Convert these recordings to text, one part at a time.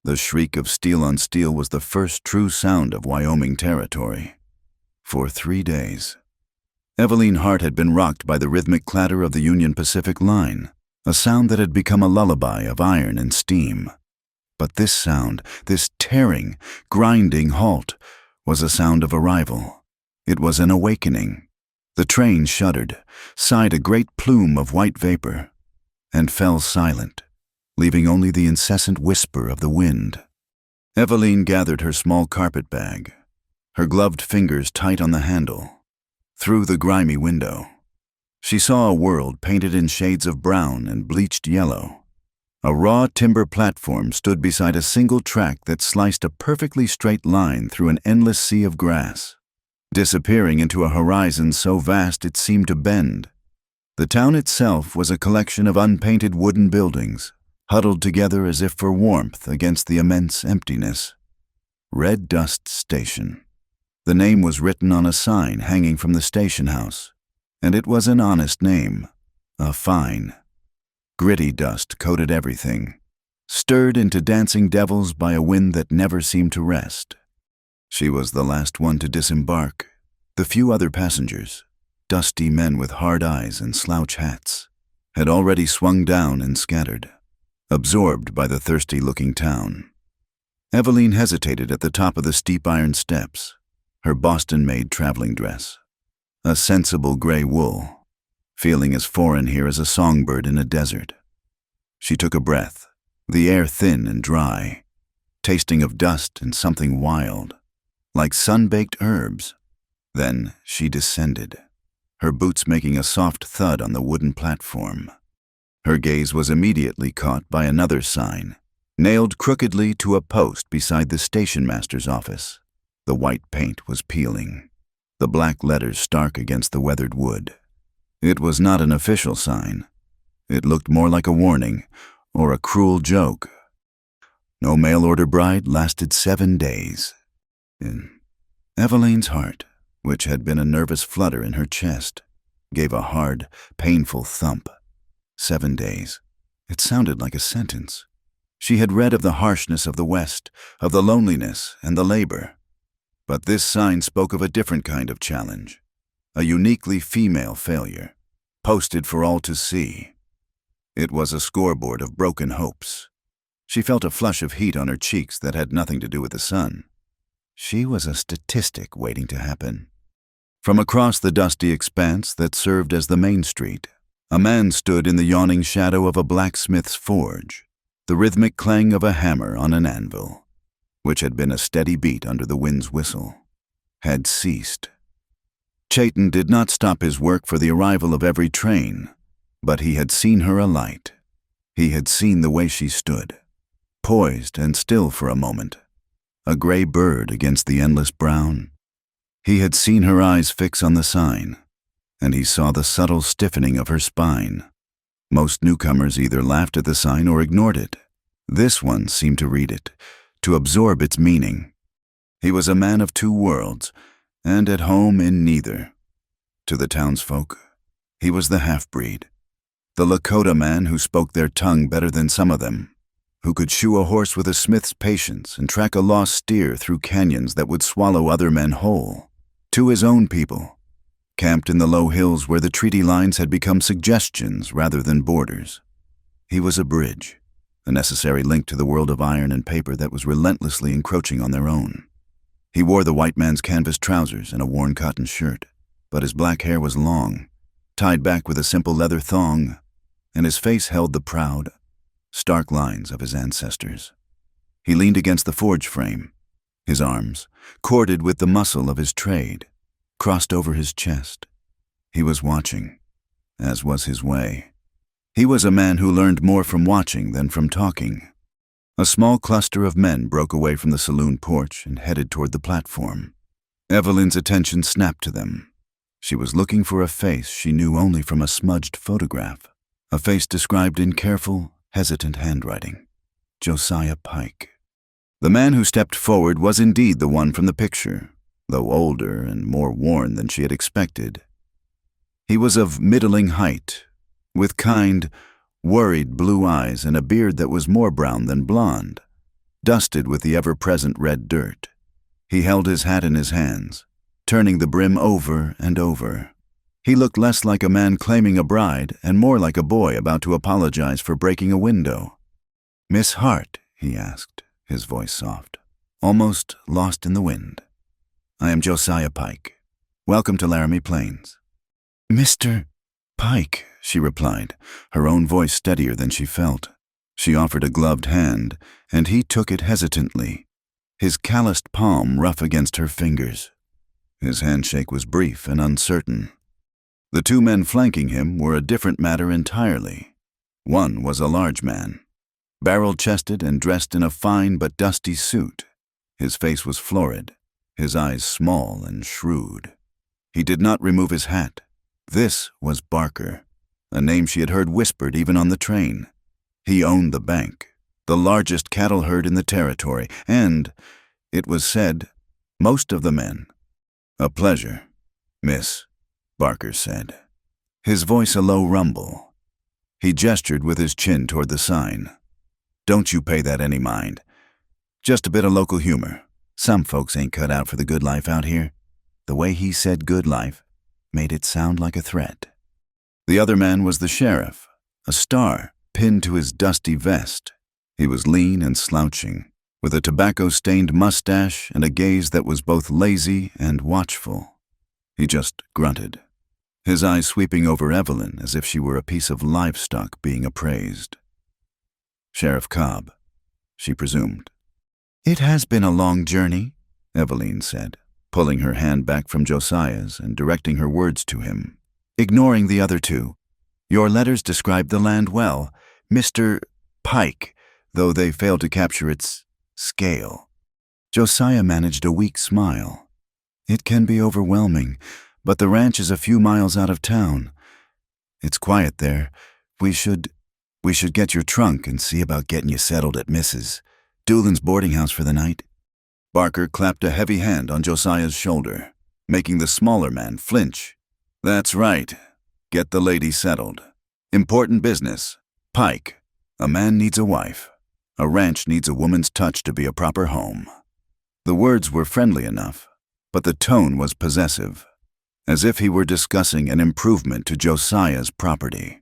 The shriek of steel on steel was the first true sound of Wyoming territory. For 3 days, Evelyn Hart had been rocked by the rhythmic clatter of the Union Pacific line, a sound that had become a lullaby of iron and steam. But this sound, this tearing, grinding halt, was a sound of arrival. It was an awakening. The train shuddered, sighed a great plume of white vapor, and fell silent, leaving only the incessant whisper of the wind. Evelyn gathered her small carpet bag, her gloved fingers tight on the handle. Through the grimy window, she saw a world painted in shades of brown and bleached yellow. A raw timber platform stood beside a single track that sliced a perfectly straight line through an endless sea of grass, disappearing into a horizon so vast it seemed to bend. The town itself was a collection of unpainted wooden buildings, huddled together as if for warmth against the immense emptiness. Red Dust Station. The name was written on a sign hanging from the station house, and it was an honest name, a fine. Gritty dust coated everything, stirred into dancing devils by a wind that never seemed to rest. She was the last one to disembark. The few other passengers, dusty men with hard eyes and slouch hats, had already swung down and scattered, absorbed by the thirsty-looking town. Evelyn hesitated at the top of the steep iron steps, her Boston-made traveling dress, a sensible gray wool, feeling as foreign here as a songbird in a desert. She took a breath, the air thin and dry, tasting of dust and something wild, like sun-baked herbs. Then she descended, her boots making a soft thud on the wooden platform. Her gaze was immediately caught by another sign, nailed crookedly to a post beside the station master's office. The white paint was peeling, the black letters stark against the weathered wood. It was not an official sign. It looked more like a warning or a cruel joke. No mail-order bride lasted 7 days. In Evelyn's heart, which had been a nervous flutter in her chest, gave a hard, painful thump. 7 days. It sounded like a sentence. She had read of the harshness of the West, of the loneliness and the labor. But this sign spoke of a different kind of challenge, a uniquely female failure, posted for all to see. It was a scoreboard of broken hopes. She felt a flush of heat on her cheeks that had nothing to do with the sun. She was a statistic waiting to happen. From across the dusty expanse that served as the main street, a man stood in the yawning shadow of a blacksmith's forge, the rhythmic clang of a hammer on an anvil, which had been a steady beat under the wind's whistle, had ceased. Chayton did not stop his work for the arrival of every train, but he had seen her alight. He had seen the way she stood, poised and still for a moment, a gray bird against the endless brown. He had seen her eyes fix on the sign, and he saw the subtle stiffening of her spine. Most newcomers either laughed at the sign or ignored it. This one seemed to read it, to absorb its meaning. He was a man of two worlds, and at home in neither. To the townsfolk, he was the half-breed, the Lakota man who spoke their tongue better than some of them, who could shoe a horse with a smith's patience and track a lost steer through canyons that would swallow other men whole. To his own people, camped in the low hills where the treaty lines had become suggestions rather than borders, he was a bridge, a necessary link to the world of iron and paper that was relentlessly encroaching on their own. He wore the white man's canvas trousers and a worn cotton shirt, but his black hair was long, tied back with a simple leather thong, and his face held the proud, stark lines of his ancestors. He leaned against the forge frame, his arms, corded with the muscle of his trade, crossed over his chest. He was watching, as was his way. He was a man who learned more from watching than from talking. A small cluster of men broke away from the saloon porch and headed toward the platform. Evelyn's attention snapped to them. She was looking for a face she knew only from a smudged photograph, a face described in careful, hesitant handwriting. Josiah Pike. The man who stepped forward was indeed the one from the picture, though older and more worn than she had expected. He was of middling height, with kind, worried blue eyes and a beard that was more brown than blonde. dusted with the ever-present red dirt. He held his hat in his hands, turning the brim over and over. He looked less like a man claiming a bride and more like a boy about to apologize for breaking a window. "Miss Hart?" he asked, his voice soft, almost lost in the wind. "I am Josiah Pike. Welcome to Laramie Plains." "Mr. Pike," she replied, her own voice steadier than she felt. She offered a gloved hand, and he took it hesitantly, his calloused palm rough against her fingers. His handshake was brief and uncertain. The two men flanking him were a different matter entirely. One was a large man, barrel-chested and dressed in a fine but dusty suit. His face was florid, his eyes small and shrewd. He did not remove his hat. This was Barker, a name she had heard whispered even on the train. He owned the bank, the largest cattle herd in the territory, and, it was said, most of the men. "A pleasure, miss," Barker said, his voice a low rumble. He gestured with his chin toward the sign. "Don't you pay that any mind. Just a bit of local humor. Some folks ain't cut out for the good life out here." The way he said good life made it sound like a threat. The other man was the sheriff, a star pinned to his dusty vest. He was lean and slouching, with a tobacco-stained mustache and a gaze that was both lazy and watchful. He just grunted, his eyes sweeping over Evelyn as if she were a piece of livestock being appraised. "Sheriff Cobb," she presumed. "It has been a long journey," Evelyn said, pulling her hand back from Josiah's and directing her words to him, ignoring the other two. "Your letters describe the land well, Mr. Pike, though they failed to capture its scale." Josiah managed a weak smile. "It can be overwhelming, but the ranch is a few miles out of town. It's quiet there. We should get your trunk and see about getting you settled at Mrs. Doolin's boarding house for the night." Barker clapped a heavy hand on Josiah's shoulder, making the smaller man flinch. "That's right. Get the lady settled. Important business. Pike, a man needs a wife. A ranch needs a woman's touch to be a proper home." The words were friendly enough, but the tone was possessive, as if he were discussing an improvement to Josiah's property.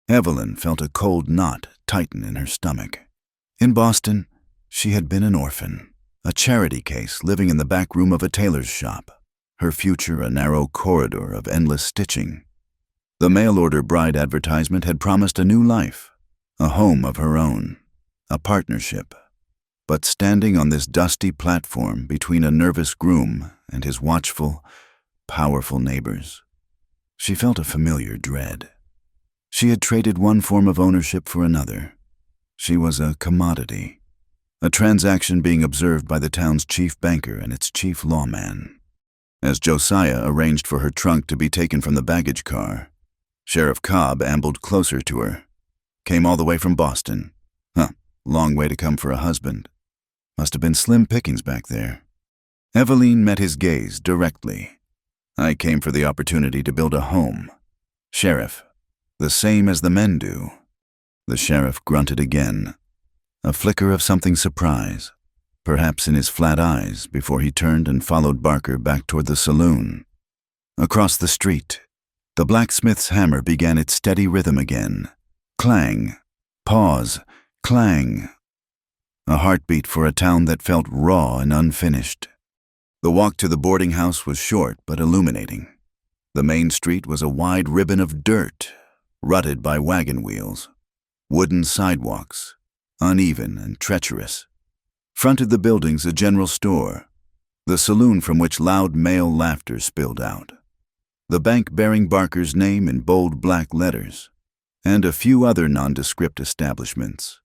Evelyn felt a cold knot tighten in her stomach. In Boston, she had been an orphan, a charity case living in the back room of a tailor's shop, her future a narrow corridor of endless stitching. The mail-order bride advertisement had promised a new life, a home of her own, a partnership. But standing on this dusty platform between a nervous groom and his watchful, powerful neighbors, she felt a familiar dread. She had traded one form of ownership for another. She was a commodity, a transaction being observed by the town's chief banker and its chief lawman. As Josiah arranged for her trunk to be taken from the baggage car, Sheriff Cobb ambled closer to her. "Came all the way from Boston. Long way to come for a husband. Must have been slim pickings back there." Evelyn met his gaze directly. "I came for the opportunity to build a home. Sheriff, the same as the men do." The sheriff grunted again, a flicker of something surprise, perhaps in his flat eyes, before he turned and followed Barker back toward the saloon. Across the street, the blacksmith's hammer began its steady rhythm again. Clang, pause, clang. A heartbeat for a town that felt raw and unfinished. The walk to the boarding house was short but illuminating. The main street was a wide ribbon of dirt, rutted by wagon wheels. Wooden sidewalks, uneven and treacherous. Fronted the buildings a general store, the saloon from which loud male laughter spilled out. The bank bearing Barker's name in bold black letters, and a few other nondescript establishments.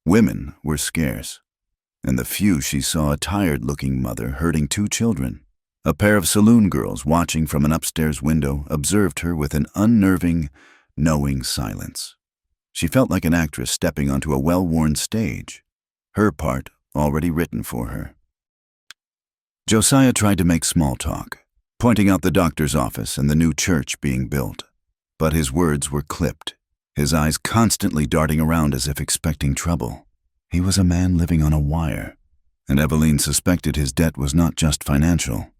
Women were scarce, and the few she saw a tired-looking mother herding 2 children. A pair of saloon girls watching from an upstairs window observed her with an unnerving, knowing silence. She felt like an actress stepping onto a well-worn stage, her part already written for her. Josiah tried to make small talk, pointing out the doctor's office and the new church being built, but his words were clipped, his eyes constantly darting around as if expecting trouble. He was a man living on a wire, and Eveline suspected his debt was not just financial.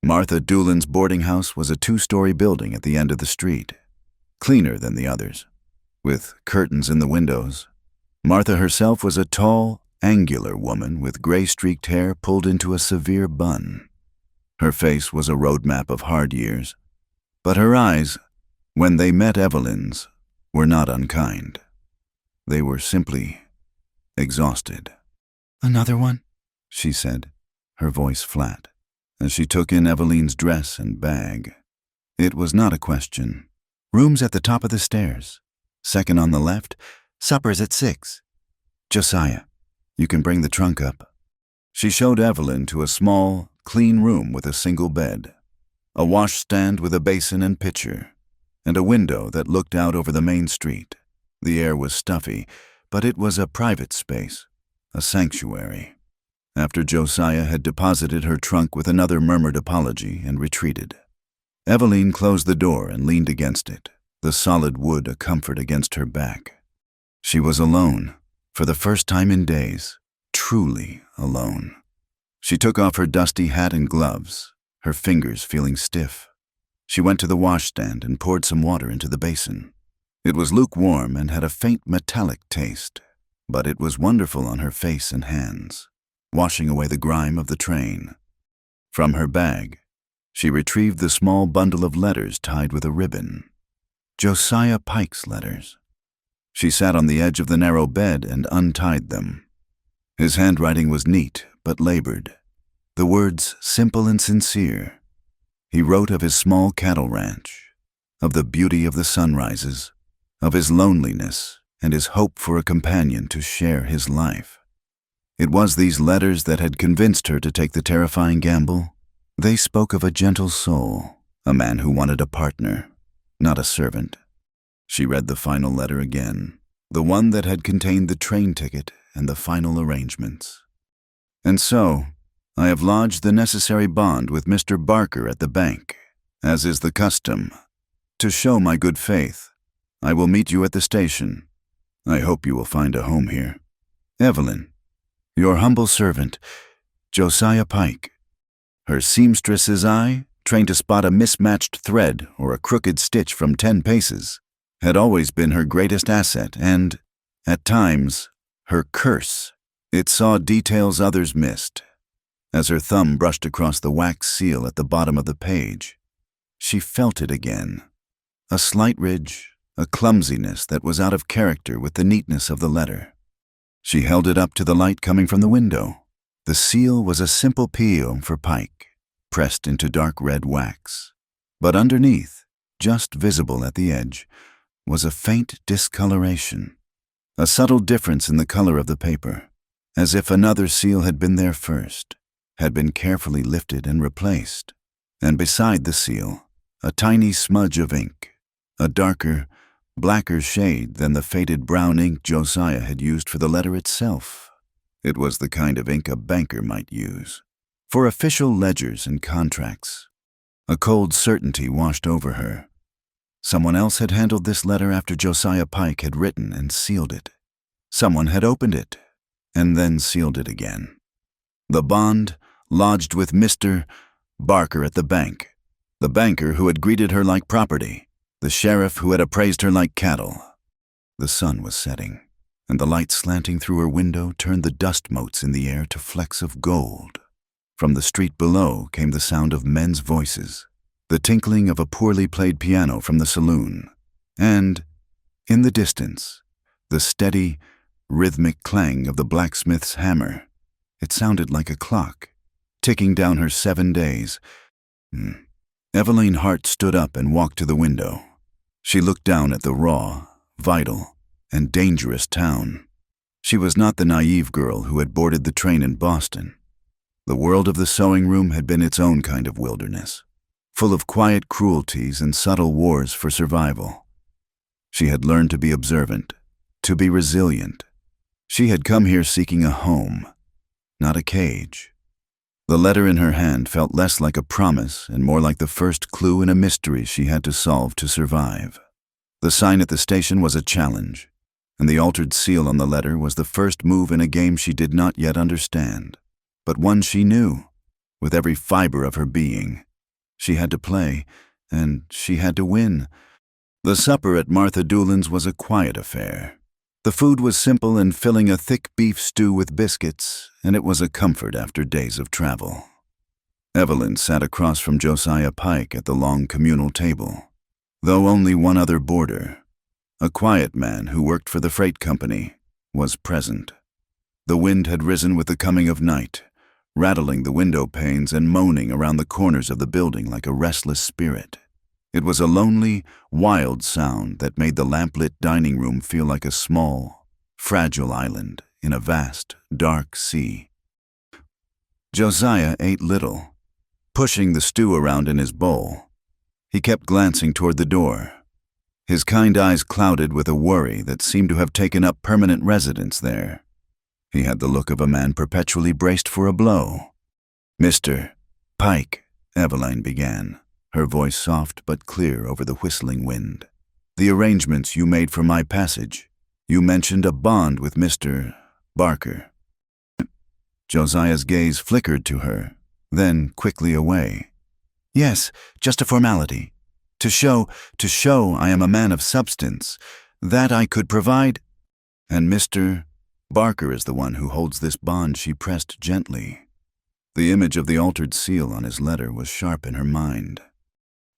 Martha Doolin's boarding house was a 2-story building at the end of the street, cleaner than the others, with curtains in the windows. Martha herself was a tall, angular woman with gray-streaked hair pulled into a severe bun. Her face was a roadmap of hard years, but her eyes, when they met Eveline's, were not unkind. They were simply exhausted. "Another one?" she said, her voice flat, as she took in Eveline's dress and bag. It was not a question. "Room's at the top of the stairs. Second on the left. Supper's at 6. Josiah, you can bring the trunk up." She showed Eveline to a small, clean room with a single bed, a washstand with a basin and pitcher, and a window that looked out over the main street. The air was stuffy, but it was a private space, a sanctuary. After Josiah had deposited her trunk with another murmured apology and retreated, Eveline closed the door and leaned against it, the solid wood a comfort against her back. She was alone, for the first time in days, truly alone. She took off her dusty hat and gloves, her fingers feeling stiff. She went to the washstand and poured some water into the basin. It was lukewarm and had a faint metallic taste, but it was wonderful on her face and hands, washing away the grime of the train. From her bag, she retrieved the small bundle of letters tied with a ribbon. Josiah Pike's letters. She sat on the edge of the narrow bed and untied them. His handwriting was neat but labored, the words simple and sincere. He wrote of his small cattle ranch, of the beauty of the sunrises, of his loneliness and his hope for a companion to share his life. It was these letters that had convinced her to take the terrifying gamble. They spoke of a gentle soul, a man who wanted a partner, not a servant. She read the final letter again, the one that had contained the train ticket and the final arrangements. "And so, I have lodged the necessary bond with Mr. Barker at the bank, as is the custom. To show my good faith, I will meet you at the station. I hope you will find a home here. Eveline, your humble servant, Josiah Pike." Her seamstress's eye, trained to spot a mismatched thread or a crooked stitch from 10 paces, had always been her greatest asset and, at times, her curse. It saw details others missed. As her thumb brushed across the wax seal at the bottom of the page, she felt it again. A slight ridge, a clumsiness that was out of character with the neatness of the letter. She held it up to the light coming from the window. The seal was a simple P.O. for Pike, pressed into dark red wax. But underneath, just visible at the edge, was a faint discoloration, a subtle difference in the color of the paper, as if another seal had been there first, had been carefully lifted and replaced. And beside the seal, a tiny smudge of ink, a darker, blacker shade than the faded brown ink Josiah had used for the letter itself. It was the kind of ink a banker might use for official ledgers and contracts. A cold certainty washed over her. Someone else had handled this letter after Josiah Pike had written and sealed it. Someone had opened it and then sealed it again. The bond lodged with Mr. Barker at the bank, the banker who had greeted her like property, the sheriff who had appraised her like cattle. The sun was setting, and the light slanting through her window turned the dust motes in the air to flecks of gold. From the street below came the sound of men's voices, the tinkling of a poorly played piano from the saloon, and, in the distance, the steady, rhythmic clang of the blacksmith's hammer. It sounded like a clock, ticking down her 7 days. Eveline Hart stood up and walked to the window. She looked down at the raw, vital, and dangerous town. She was not the naive girl who had boarded the train in Boston. The world of the sewing room had been its own kind of wilderness, full of quiet cruelties and subtle wars for survival. She had learned to be observant, to be resilient. She had come here seeking a home, not a cage. The letter in her hand felt less like a promise and more like the first clue in a mystery she had to solve to survive. The sign at the station was a challenge, and the altered seal on the letter was the first move in a game she did not yet understand, but one she knew, with every fiber of her being. She had to play, and she had to win. The supper at Martha Doolin's was a quiet affair. The food was simple and filling, a thick beef stew with biscuits, and it was a comfort after days of travel. Evelyn sat across from Josiah Pike at the long communal table, though only one other boarder, a quiet man who worked for the freight company, was present. The wind had risen with the coming of night, rattling the window panes and moaning around the corners of the building like a restless spirit. It was a lonely, wild sound that made the lamplit dining room feel like a small, fragile island in a vast, dark sea. Josiah ate little, pushing the stew around in his bowl. He kept glancing toward the door, his kind eyes clouded with a worry that seemed to have taken up permanent residence there. He had the look of a man perpetually braced for a blow. "Mr. Pike," Eveline began, her voice soft but clear over the whistling wind. "The arrangements you made for my passage, you mentioned a bond with Mr. Barker." Josiah's gaze flickered to her, then quickly away. "Yes, just a formality. To show I am a man of substance, that I could provide." "And Mr. Barker is the one who holds this bond," she pressed gently. The image of the altered seal on his letter was sharp in her mind.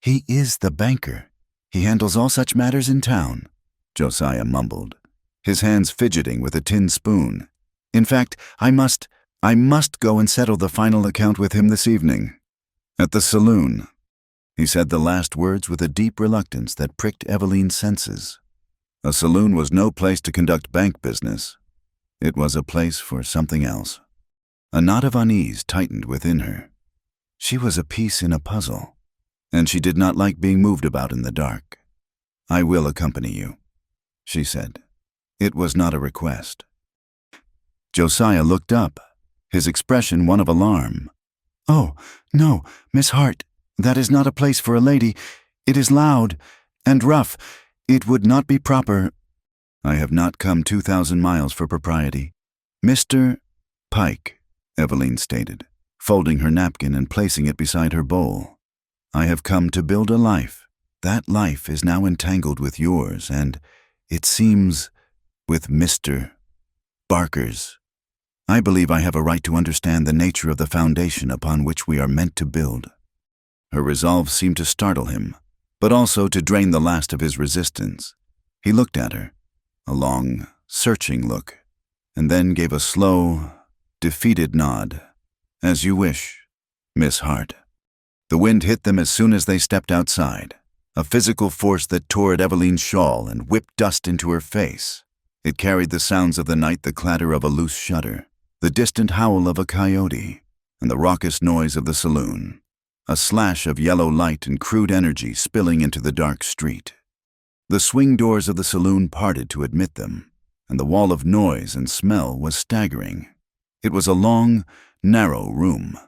"He is the banker. He handles all such matters in town," Josiah mumbled, his hands fidgeting with a tin spoon. "In fact, I must go and settle the final account with him this evening. At the saloon." He said the last words with a deep reluctance that pricked Eveline's senses. A saloon was no place to conduct bank business. It was a place for something else. A knot of unease tightened within her. She was a piece in a puzzle, and she did not like being moved about in the dark. "I will accompany you," she said. It was not a request. Josiah looked up, his expression one of alarm. "Oh, no, Miss Hart, that is not a place for a lady. It is loud and rough. It would not be proper." "I have not come 2,000 miles for propriety." "Mr. Pike," Eveline stated, folding her napkin and placing it beside her bowl. "I have come to build a life. That life is now entangled with yours, and, it seems, with Mr. Barker's. I believe I have a right to understand the nature of the foundation upon which we are meant to build." Her resolve seemed to startle him, but also to drain the last of his resistance. He looked at her, a long, searching look, and then gave a slow, defeated nod. "As you wish, Miss Hart." The wind hit them as soon as they stepped outside, a physical force that tore at Eveline's shawl and whipped dust into her face. It carried the sounds of the night, the clatter of a loose shutter, the distant howl of a coyote, and the raucous noise of the saloon, a slash of yellow light and crude energy spilling into the dark street. The swing doors of the saloon parted to admit them, and the wall of noise and smell was staggering. It was a long, narrow room,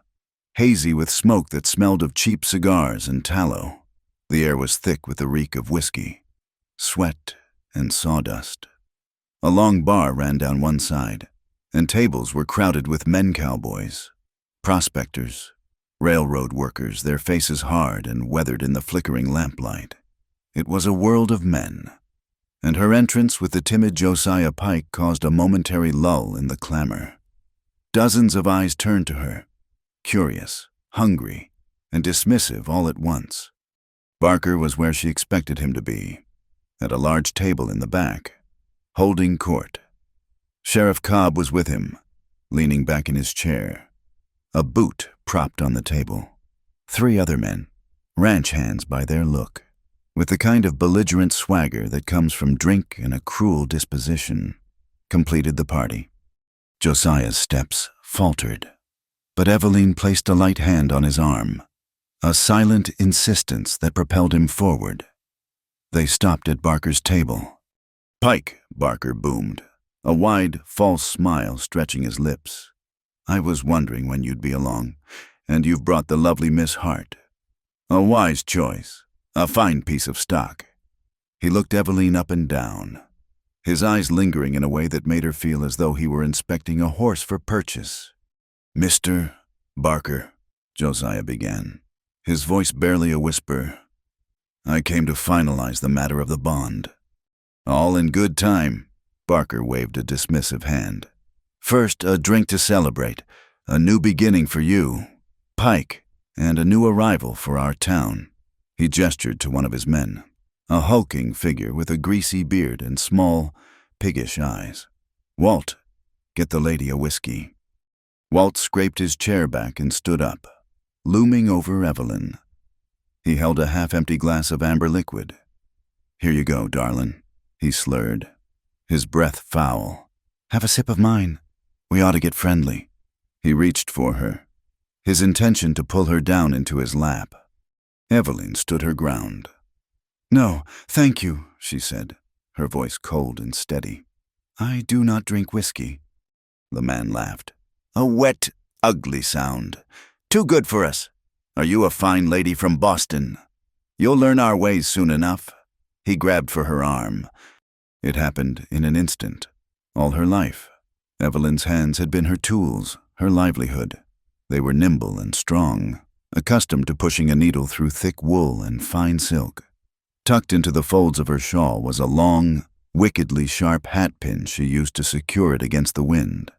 hazy with smoke that smelled of cheap cigars and tallow. The air was thick with the reek of whiskey, sweat, and sawdust. A long bar ran down one side, and tables were crowded with men cowboys, prospectors, railroad workers, their faces hard and weathered in the flickering lamplight. It was a world of men, and her entrance with the timid Josiah Pike caused a momentary lull in the clamor. Dozens of eyes turned to her, curious, hungry, and dismissive all at once. Barker was where she expected him to be, at a large table in the back, holding court. Sheriff Cobb was with him, leaning back in his chair, a boot propped on the table. 3 other men, ranch hands by their look, with the kind of belligerent swagger that comes from drink and a cruel disposition, completed the party. Josiah's steps faltered, but Eveline placed a light hand on his arm, a silent insistence that propelled him forward. They stopped at Barker's table. "Pike," Barker boomed, a wide, false smile stretching his lips. "I was wondering when you'd be along, and you've brought the lovely Miss Hart. A wise choice, a fine piece of stock." He looked Eveline up and down, his eyes lingering in a way that made her feel as though he were inspecting a horse for purchase. "Mr. Barker," Josiah began, his voice barely a whisper, "I came to finalize the matter of the bond." "All in good time," Barker waved a dismissive hand. "First, a drink to celebrate, a new beginning for you, Pike, and a new arrival for our town." He gestured to one of his men, a hulking figure with a greasy beard and small, piggish eyes. "Walt, get the lady a whiskey." Walt scraped his chair back and stood up, looming over Evelyn. He held a half-empty glass of amber liquid. "Here you go, darlin'," he slurred, his breath foul. "Have a sip of mine. We ought to get friendly." He reached for her, his intention to pull her down into his lap. Evelyn stood her ground. "No, thank you," she said, her voice cold and steady. "I do not drink whiskey." The man laughed. "A wet, ugly sound. Too good for us. Are you a fine lady from Boston? You'll learn our ways soon enough." He grabbed for her arm. It happened in an instant. All her life, Evelyn's hands had been her tools, her livelihood. They were nimble and strong, accustomed to pushing a needle through thick wool and fine silk. Tucked into the folds of her shawl was a long, wickedly sharp hatpin she used to secure it against the wind.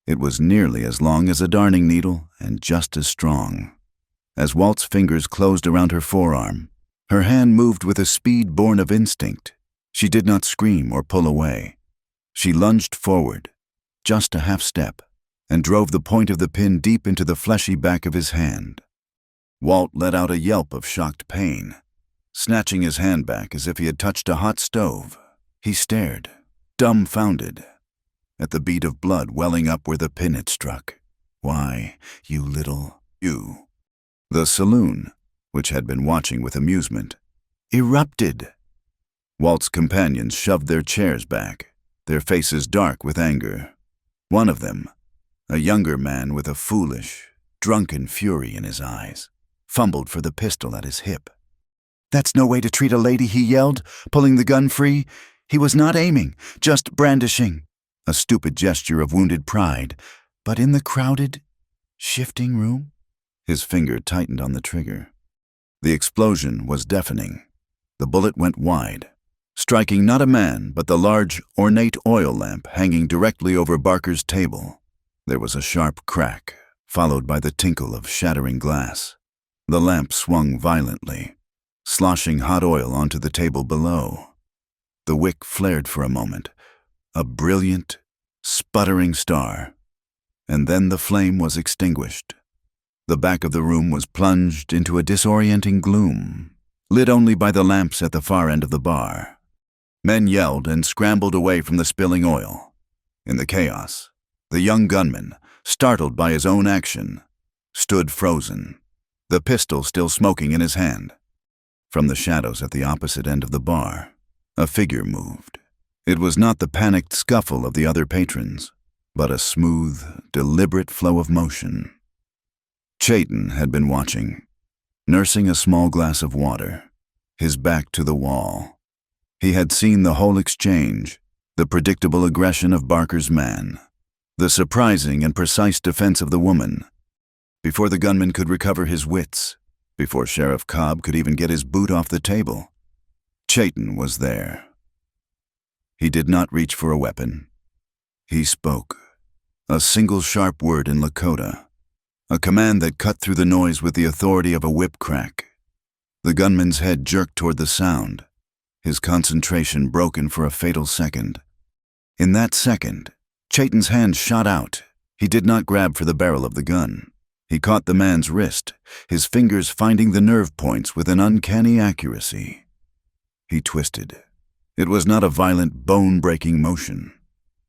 It was nearly as long as a darning needle and just as strong. As Walt's fingers closed around her forearm, her hand moved with a speed born of instinct. She did not scream or pull away. She lunged forward, just a half step, and drove the point of the pin deep into the fleshy back of his hand. Walt let out a yelp of shocked pain, snatching his hand back as if he had touched a hot stove. He stared, dumbfounded, at the bead of blood welling up where the pin had struck. "Why, you little, you." The saloon, which had been watching with amusement, erupted. Walt's companions shoved their chairs back, their faces dark with anger. One of them, a younger man with a foolish, drunken fury in his eyes, fumbled for the pistol at his hip. "That's no way to treat a lady," he yelled, pulling the gun free. He was not aiming, just brandishing. A stupid gesture of wounded pride, but in the crowded, shifting room, his finger tightened on the trigger. The explosion was deafening. The bullet went wide, striking not a man but the large, ornate oil lamp hanging directly over Barker's table. There was a sharp crack, followed by the tinkle of shattering glass. The lamp swung violently, sloshing hot oil onto the table below. The wick flared for a moment, a brilliant, sputtering star, and then the flame was extinguished. The back of the room was plunged into a disorienting gloom, lit only by the lamps at the far end of the bar. Men yelled and scrambled away from the spilling oil. In the chaos, the young gunman, startled by his own action, stood frozen, the pistol still smoking in his hand. From the shadows at the opposite end of the bar, a figure moved. It was not the panicked scuffle of the other patrons, but a smooth, deliberate flow of motion. Chayton had been watching, nursing a small glass of water, his back to the wall. He had seen the whole exchange, the predictable aggression of Barker's man, the surprising and precise defense of the woman. Before the gunman could recover his wits, before Sheriff Cobb could even get his boot off the table, Chayton was there. He did not reach for a weapon. He spoke, a single sharp word in Lakota, a command that cut through the noise with the authority of a whip crack. The gunman's head jerked toward the sound, his concentration broken for a fatal second. In that second, Chayton's hand shot out. He did not grab for the barrel of the gun. He caught the man's wrist, his fingers finding the nerve points with an uncanny accuracy. He twisted. It was not a violent, bone-breaking motion,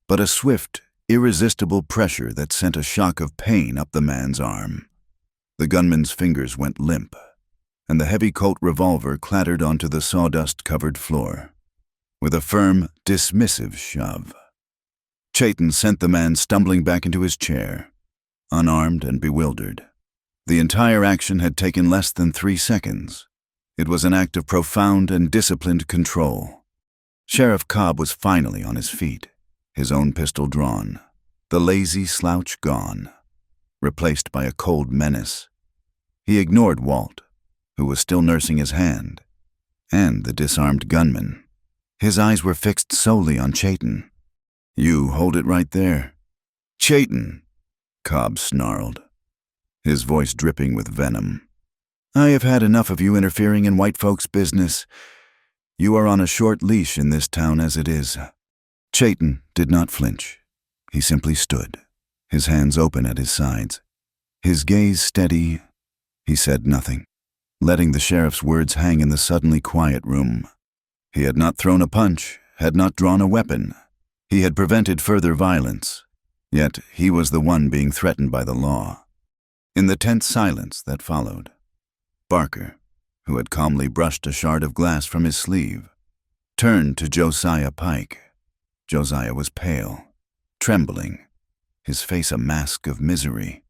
but a swift, irresistible pressure that sent a shock of pain up the man's arm. The gunman's fingers went limp, and the heavy Colt revolver clattered onto the sawdust-covered floor. With a firm, dismissive shove, Chayton sent the man stumbling back into his chair, unarmed and bewildered. The entire action had taken less than 3 seconds. It was an act of profound and disciplined control. Sheriff Cobb was finally on his feet, his own pistol drawn, the lazy slouch gone, replaced by a cold menace. He ignored Walt, who was still nursing his hand, and the disarmed gunman. His eyes were fixed solely on Chayton. "You hold it right there." "Chayton," Cobb snarled, his voice dripping with venom. "I have had enough of you interfering in white folks' business. You are on a short leash in this town as it is." Chayton did not flinch. He simply stood, his hands open at his sides, his gaze steady. He said nothing, letting the sheriff's words hang in the suddenly quiet room. He had not thrown a punch, had not drawn a weapon. He had prevented further violence, yet he was the one being threatened by the law. In the tense silence that followed, Barker, who had calmly brushed a shard of glass from his sleeve, turned to Josiah Pike. Josiah was pale, trembling, his face a mask of misery.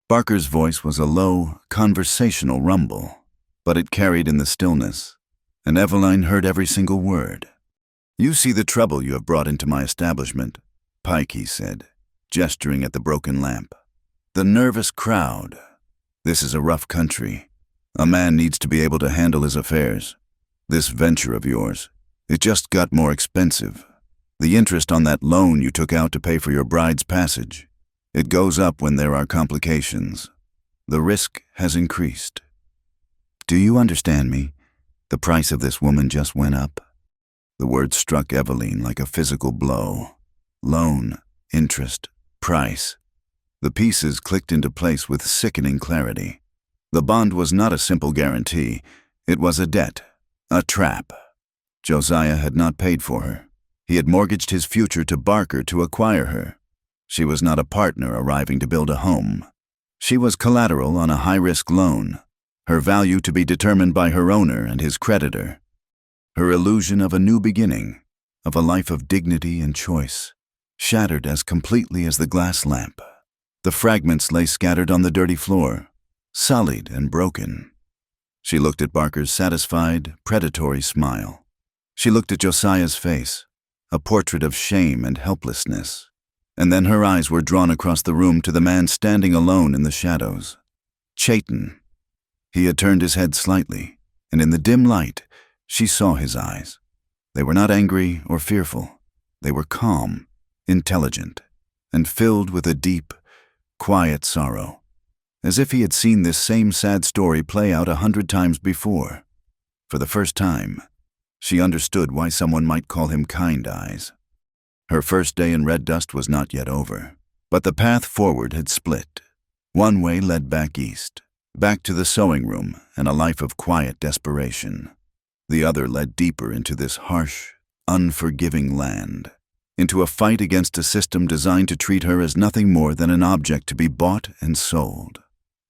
Barker's voice was a low, conversational rumble, but it carried in the stillness, and Eveline heard every single word. "You see the trouble you have brought into my establishment," Pike, he said, gesturing at the broken lamp. "The nervous crowd. This is a rough country. A man needs to be able to handle his affairs. This venture of yours, it just got more expensive. The interest on that loan you took out to pay for your bride's passage, it goes up when there are complications. The risk has increased. Do you understand me? The price of this woman just went up." The words struck Eveline like a physical blow. Loan, interest, price. The pieces clicked into place with sickening clarity. The bond was not a simple guarantee. It was a debt, a trap. Josiah had not paid for her. He had mortgaged his future to Barker to acquire her. She was not a partner arriving to build a home. She was collateral on a high-risk loan, her value to be determined by her owner and his creditor. Her illusion of a new beginning, of a life of dignity and choice, shattered as completely as the glass lamp. The fragments lay scattered on the dirty floor, sullied and broken. She looked at Barker's satisfied, predatory smile. She looked at Josiah's face, a portrait of shame and helplessness. And then her eyes were drawn across the room to the man standing alone in the shadows. Chayton. He had turned his head slightly, and in the dim light, she saw his eyes. They were not angry or fearful. They were calm, intelligent, and filled with a deep, quiet sorrow, as if he had seen this same sad story play out 100 times before. For the first time, she understood why someone might call him kind eyes. Her first day in Red Dust was not yet over, but the path forward had split. One way led back east, back to the sewing room and a life of quiet desperation. The other led deeper into this harsh, unforgiving land, into a fight against a system designed to treat her as nothing more than an object to be bought and sold.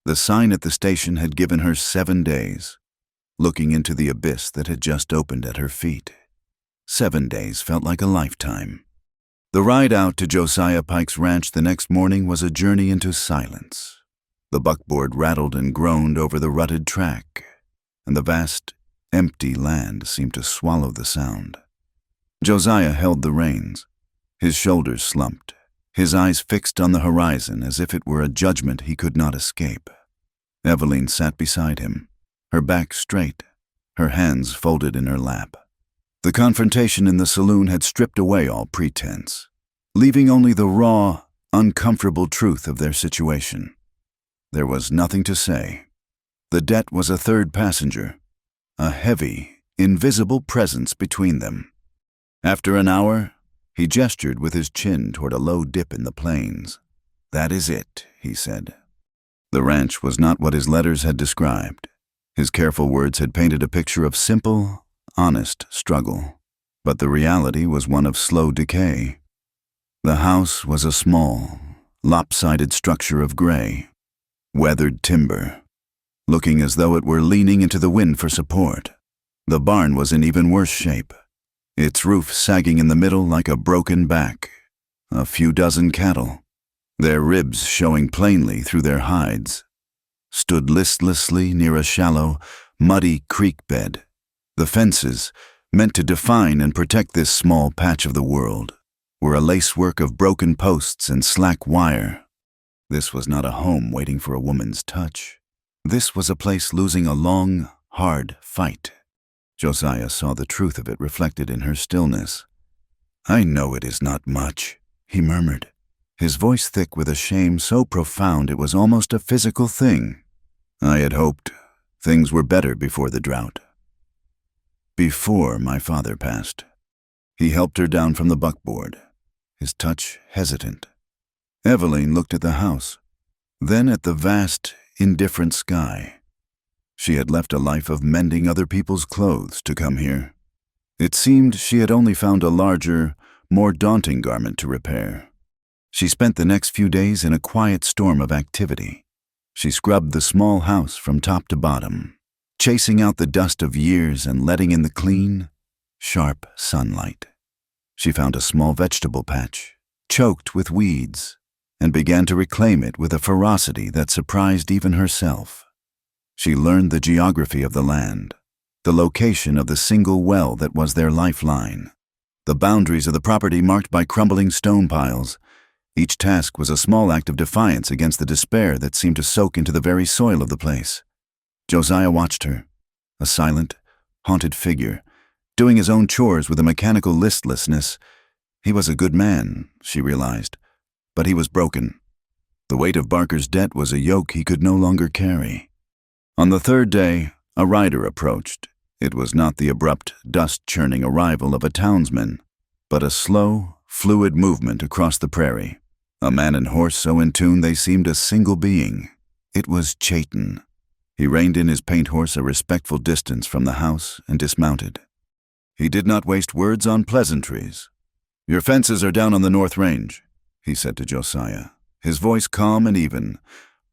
The sign at the station had given her 7 days, looking into the abyss that had just opened at her feet. 7 days felt like a lifetime. The ride out to Josiah Pike's ranch the next morning was a journey into silence. The buckboard rattled and groaned over the rutted track, and the vast, empty land seemed to swallow the sound. Josiah held the reins, his shoulders slumped, his eyes fixed on the horizon as if it were a judgment he could not escape. Eveline sat beside him, her back straight, her hands folded in her lap. The confrontation in the saloon had stripped away all pretense, leaving only the raw, uncomfortable truth of their situation. There was nothing to say. The debt was a third passenger, a heavy, invisible presence between them. After an hour, he gestured with his chin toward a low dip in the plains. "That is it," he said. The ranch was not what his letters had described. His careful words had painted a picture of simple, honest struggle, but the reality was one of slow decay. The house was a small, lopsided structure of gray, weathered timber, looking as though it were leaning into the wind for support. The barn was in even worse shape, its roof sagging in the middle like a broken back. A few dozen cattle, their ribs showing plainly through their hides, stood listlessly near a shallow, muddy creek bed, the fences, meant to define and protect this small patch of the world, were a lacework of broken posts and slack wire. This was not a home waiting for a woman's touch. This was a place losing a long, hard fight. Josiah saw the truth of it reflected in her stillness. "I know it is not much," he murmured, his voice thick with a shame so profound it was almost a physical thing. "I had hoped things were better before the drought. Before my father passed." He helped her down from the buckboard, his touch hesitant. Eveline looked at the house, then at the vast, indifferent sky. She had left a life of mending other people's clothes to come here. It seemed she had only found a larger, more daunting garment to repair. She spent the next few days in a quiet storm of activity. She scrubbed the small house from top to bottom, chasing out the dust of years and letting in the clean, sharp sunlight. She found a small vegetable patch, choked with weeds, and began to reclaim it with a ferocity that surprised even herself. She learned the geography of the land, the location of the single well that was their lifeline, the boundaries of the property marked by crumbling stone piles. Each task was a small act of defiance against the despair that seemed to soak into the very soil of the place. Josiah watched her, a silent, haunted figure, doing his own chores with a mechanical listlessness. He was a good man, she realized, but he was broken. The weight of Barker's debt was a yoke he could no longer carry. On the third day, a rider approached. It was not the abrupt, dust-churning arrival of a townsman, but a slow, fluid movement across the prairie. A man and horse so in tune they seemed a single being. It was Chayton. He reined in his paint horse a respectful distance from the house and dismounted. He did not waste words on pleasantries. "Your fences are down on the North Range," he said to Josiah, his voice calm and even.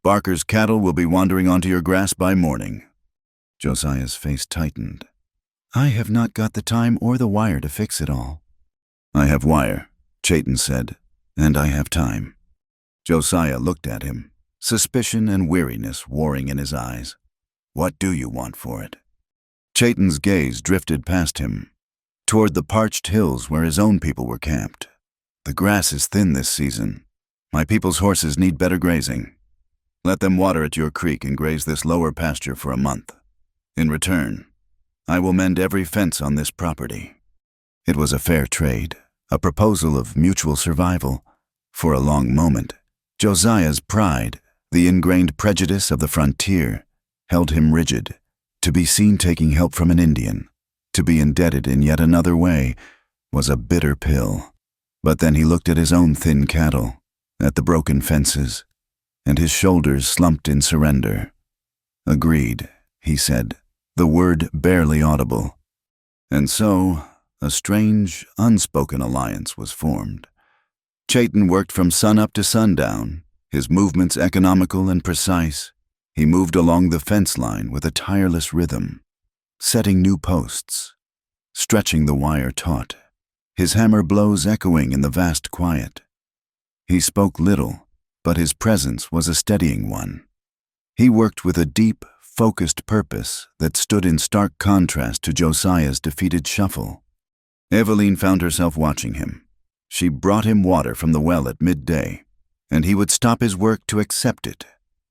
"Barker's cattle will be wandering onto your grass by morning." Josiah's face tightened. "I have not got the time or the wire to fix it all." "I have wire," Chayton said, "and I have time." Josiah looked at him, suspicion and weariness warring in his eyes. "What do you want for it?" Chayton's gaze drifted past him, toward the parched hills where his own people were camped. "The grass is thin this season. My people's horses need better grazing. Let them water at your creek and graze this lower pasture for a month. In return, I will mend every fence on this property." It was a fair trade, a proposal of mutual survival. For a long moment, Josiah's pride, the ingrained prejudice of the frontier, held him rigid. To be seen taking help from an Indian, to be indebted in yet another way, was a bitter pill. But then he looked at his own thin cattle, at the broken fences, and his shoulders slumped in surrender. "Agreed," he said, the word barely audible. And so, a strange, unspoken alliance was formed. Chayton worked from sunup to sundown, his movements economical and precise. He moved along the fence line with a tireless rhythm, setting new posts, stretching the wire taut, his hammer blows echoing in the vast quiet. He spoke little, but his presence was a steadying one. He worked with a deep, focused purpose that stood in stark contrast to Josiah's defeated shuffle. Eveline found herself watching him. She brought him water from the well at midday, and he would stop his work to accept it,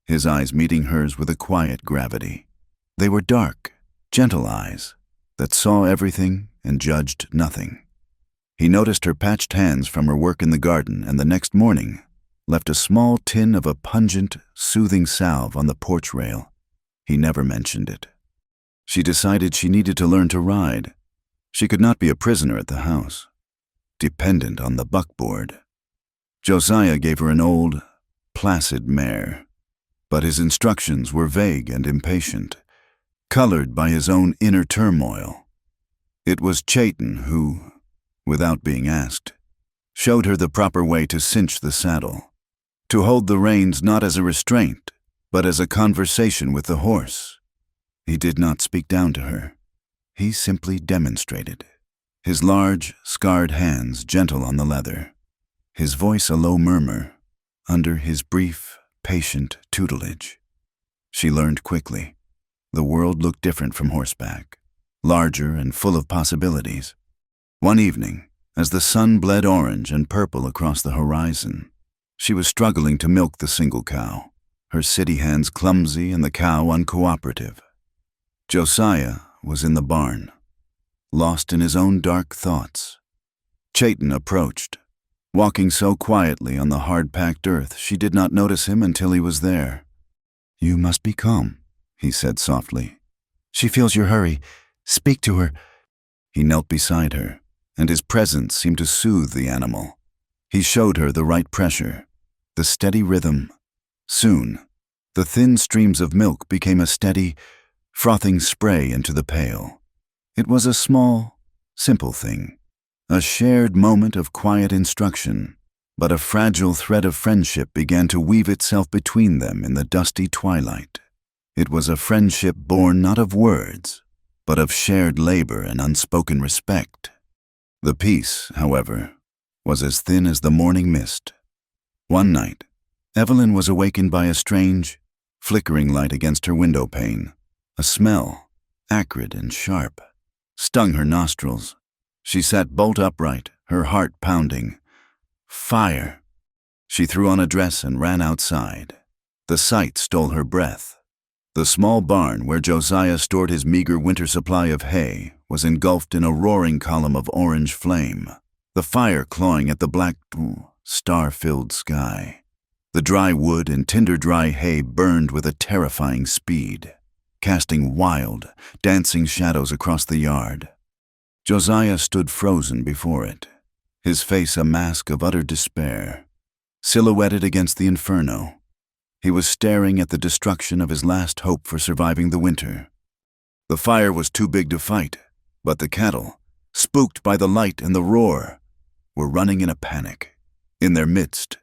his eyes meeting hers with a quiet gravity. They were dark, gentle eyes that saw everything and judged nothing. He noticed her patched hands from her work in the garden, and the next morning left a small tin of a pungent, soothing salve on the porch rail. He never mentioned it. She decided she needed to learn to ride. She could not be a prisoner at the house, dependent on the buckboard. Josiah gave her an old, placid mare, but his instructions were vague and impatient, colored by his own inner turmoil. It was Chayton who, without being asked, showed her the proper way to cinch the saddle, to hold the reins not as a restraint, but as a conversation with the horse. He did not speak down to her. He simply demonstrated, his large, scarred hands gentle on the leather, his voice a low murmur, under his brief, patient tutelage. She learned quickly. The world looked different from horseback. larger and full of possibilities. One evening, as the sun bled orange and purple across the horizon, she was struggling to milk the single cow, her city hands clumsy and the cow uncooperative. Josiah was in the barn, lost in his own dark thoughts. Chayton approached, walking so quietly on the hard-packed earth she did not notice him until he was there. "You must be calm," he said softly. "She feels your hurry. Speak to her." He knelt beside her, and his presence seemed to soothe the animal. He showed her the right pressure, the steady rhythm. Soon, the thin streams of milk became a steady, frothing spray into the pail. It was a small, simple thing, a shared moment of quiet instruction, but a fragile thread of friendship began to weave itself between them in the dusty twilight. It was a friendship born not of words, but of shared labor and unspoken respect. The peace, however, was as thin as the morning mist. One night, Evelyn was awakened by a strange, flickering light against her window pane. A smell, acrid and sharp, stung her nostrils. She sat bolt upright, her heart pounding. Fire! She threw on a dress and ran outside. The sight stole her breath. The small barn where Josiah stored his meager winter supply of hay was engulfed in a roaring column of orange flame, the fire clawing at the black, star-filled sky. The dry wood and tinder-dry hay burned with a terrifying speed, casting wild, dancing shadows across the yard. Josiah stood frozen before it, his face a mask of utter despair. Silhouetted against the inferno, he was staring at the destruction of his last hope for surviving the winter. The fire was too big to fight, but the cattle, spooked by the light and the roar, were running in a panic. In their midst,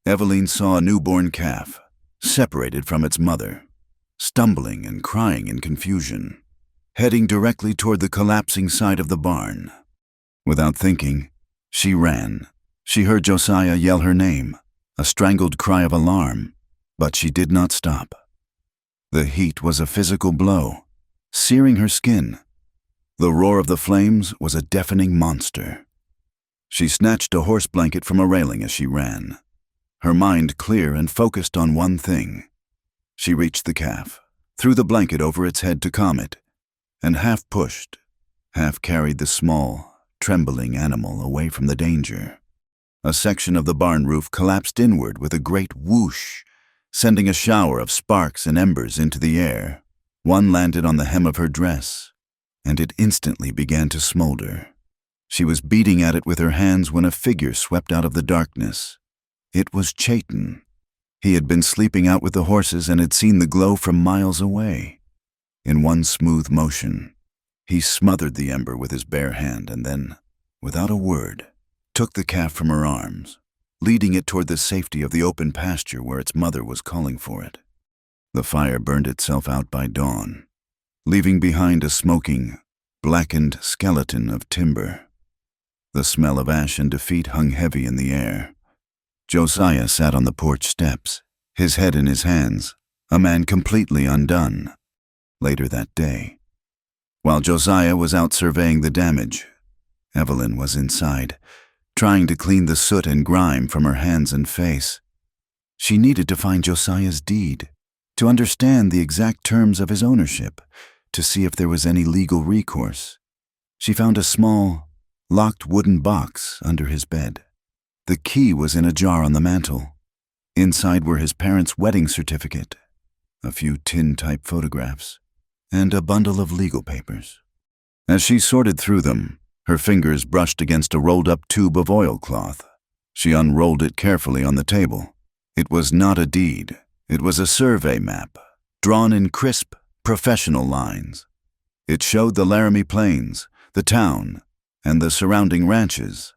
Evelyn saw a newborn calf, separated from its mother, stumbling and crying in confusion, heading directly toward the collapsing side of the barn. Without thinking, she ran. She heard Josiah yell her name, a strangled cry of alarm, but she did not stop. The heat was a physical blow, searing her skin. The roar of the flames was a deafening monster. She snatched a horse blanket from a railing as she ran, her mind clear and focused on one thing. She reached the calf, threw the blanket over its head to calm it, and half pushed, half carried the small, trembling animal away from the danger. A section of the barn roof collapsed inward with a great whoosh, sending a shower of sparks and embers into the air. One landed on the hem of her dress, and it instantly began to smolder. She was beating at it with her hands when a figure swept out of the darkness. It was Chayton. He had been sleeping out with the horses and had seen the glow from miles away. In one smooth motion, he smothered the ember with his bare hand and then, without a word, took the calf from her arms, leading it toward the safety of the open pasture where its mother was calling for it. The fire burned itself out by dawn, leaving behind a smoking, blackened skeleton of timber. The smell of ash and defeat hung heavy in the air. Josiah sat on the porch steps, his head in his hands, a man completely undone. Later that day, while Josiah was out surveying the damage, Evelyn was inside, trying to clean the soot and grime from her hands and face. She needed to find Josiah's deed, to understand the exact terms of his ownership, to see if there was any legal recourse. She found a small, locked wooden box under his bed. The key was in a jar on the mantel. Inside were his parents' wedding certificate, a few tin-type photographs, and a bundle of legal papers. As she sorted through them, her fingers brushed against a rolled-up tube of oilcloth. She unrolled it carefully on the table. It was not a deed. It was a survey map, drawn in crisp, professional lines. It showed the Laramie Plains, the town, and the surrounding ranches.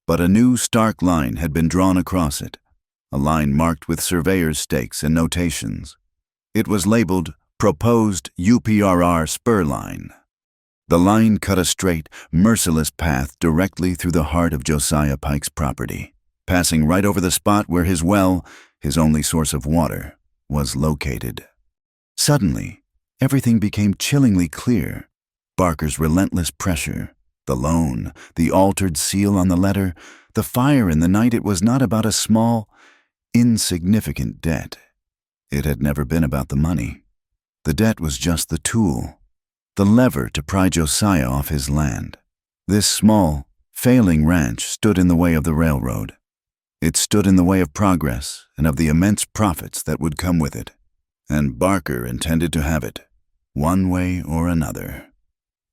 But a new stark line had been drawn across it, a line marked with surveyor's stakes and notations. It was labeled Proposed UPRR Spur Line. The line cut a straight, merciless path directly through the heart of Josiah Pike's property, passing right over the spot where his well, his only source of water, was located. Suddenly, everything became chillingly clear. Barker's relentless pressure, the loan, the altered seal on the letter, the fire in the night. It was not about a small, insignificant debt. It had never been about the money. The debt was just the tool, the lever to pry Josiah off his land. This small, failing ranch stood in the way of the railroad. It stood in the way of progress and of the immense profits that would come with it. And Barker intended to have it, one way or another.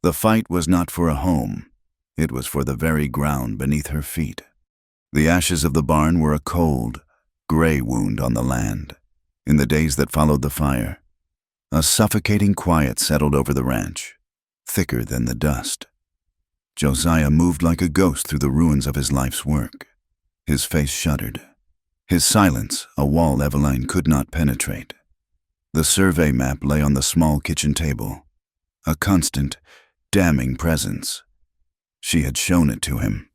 The fight was not for a home. It was for the very ground beneath her feet. The ashes of the barn were a cold, gray wound on the land. In the days that followed the fire, a suffocating quiet settled over the ranch, thicker than the dust. Josiah moved like a ghost through the ruins of his life's work. His face shuddered. His silence, a wall Eveline could not penetrate. The survey map lay on the small kitchen table, a constant, damning presence. She had shown it to him,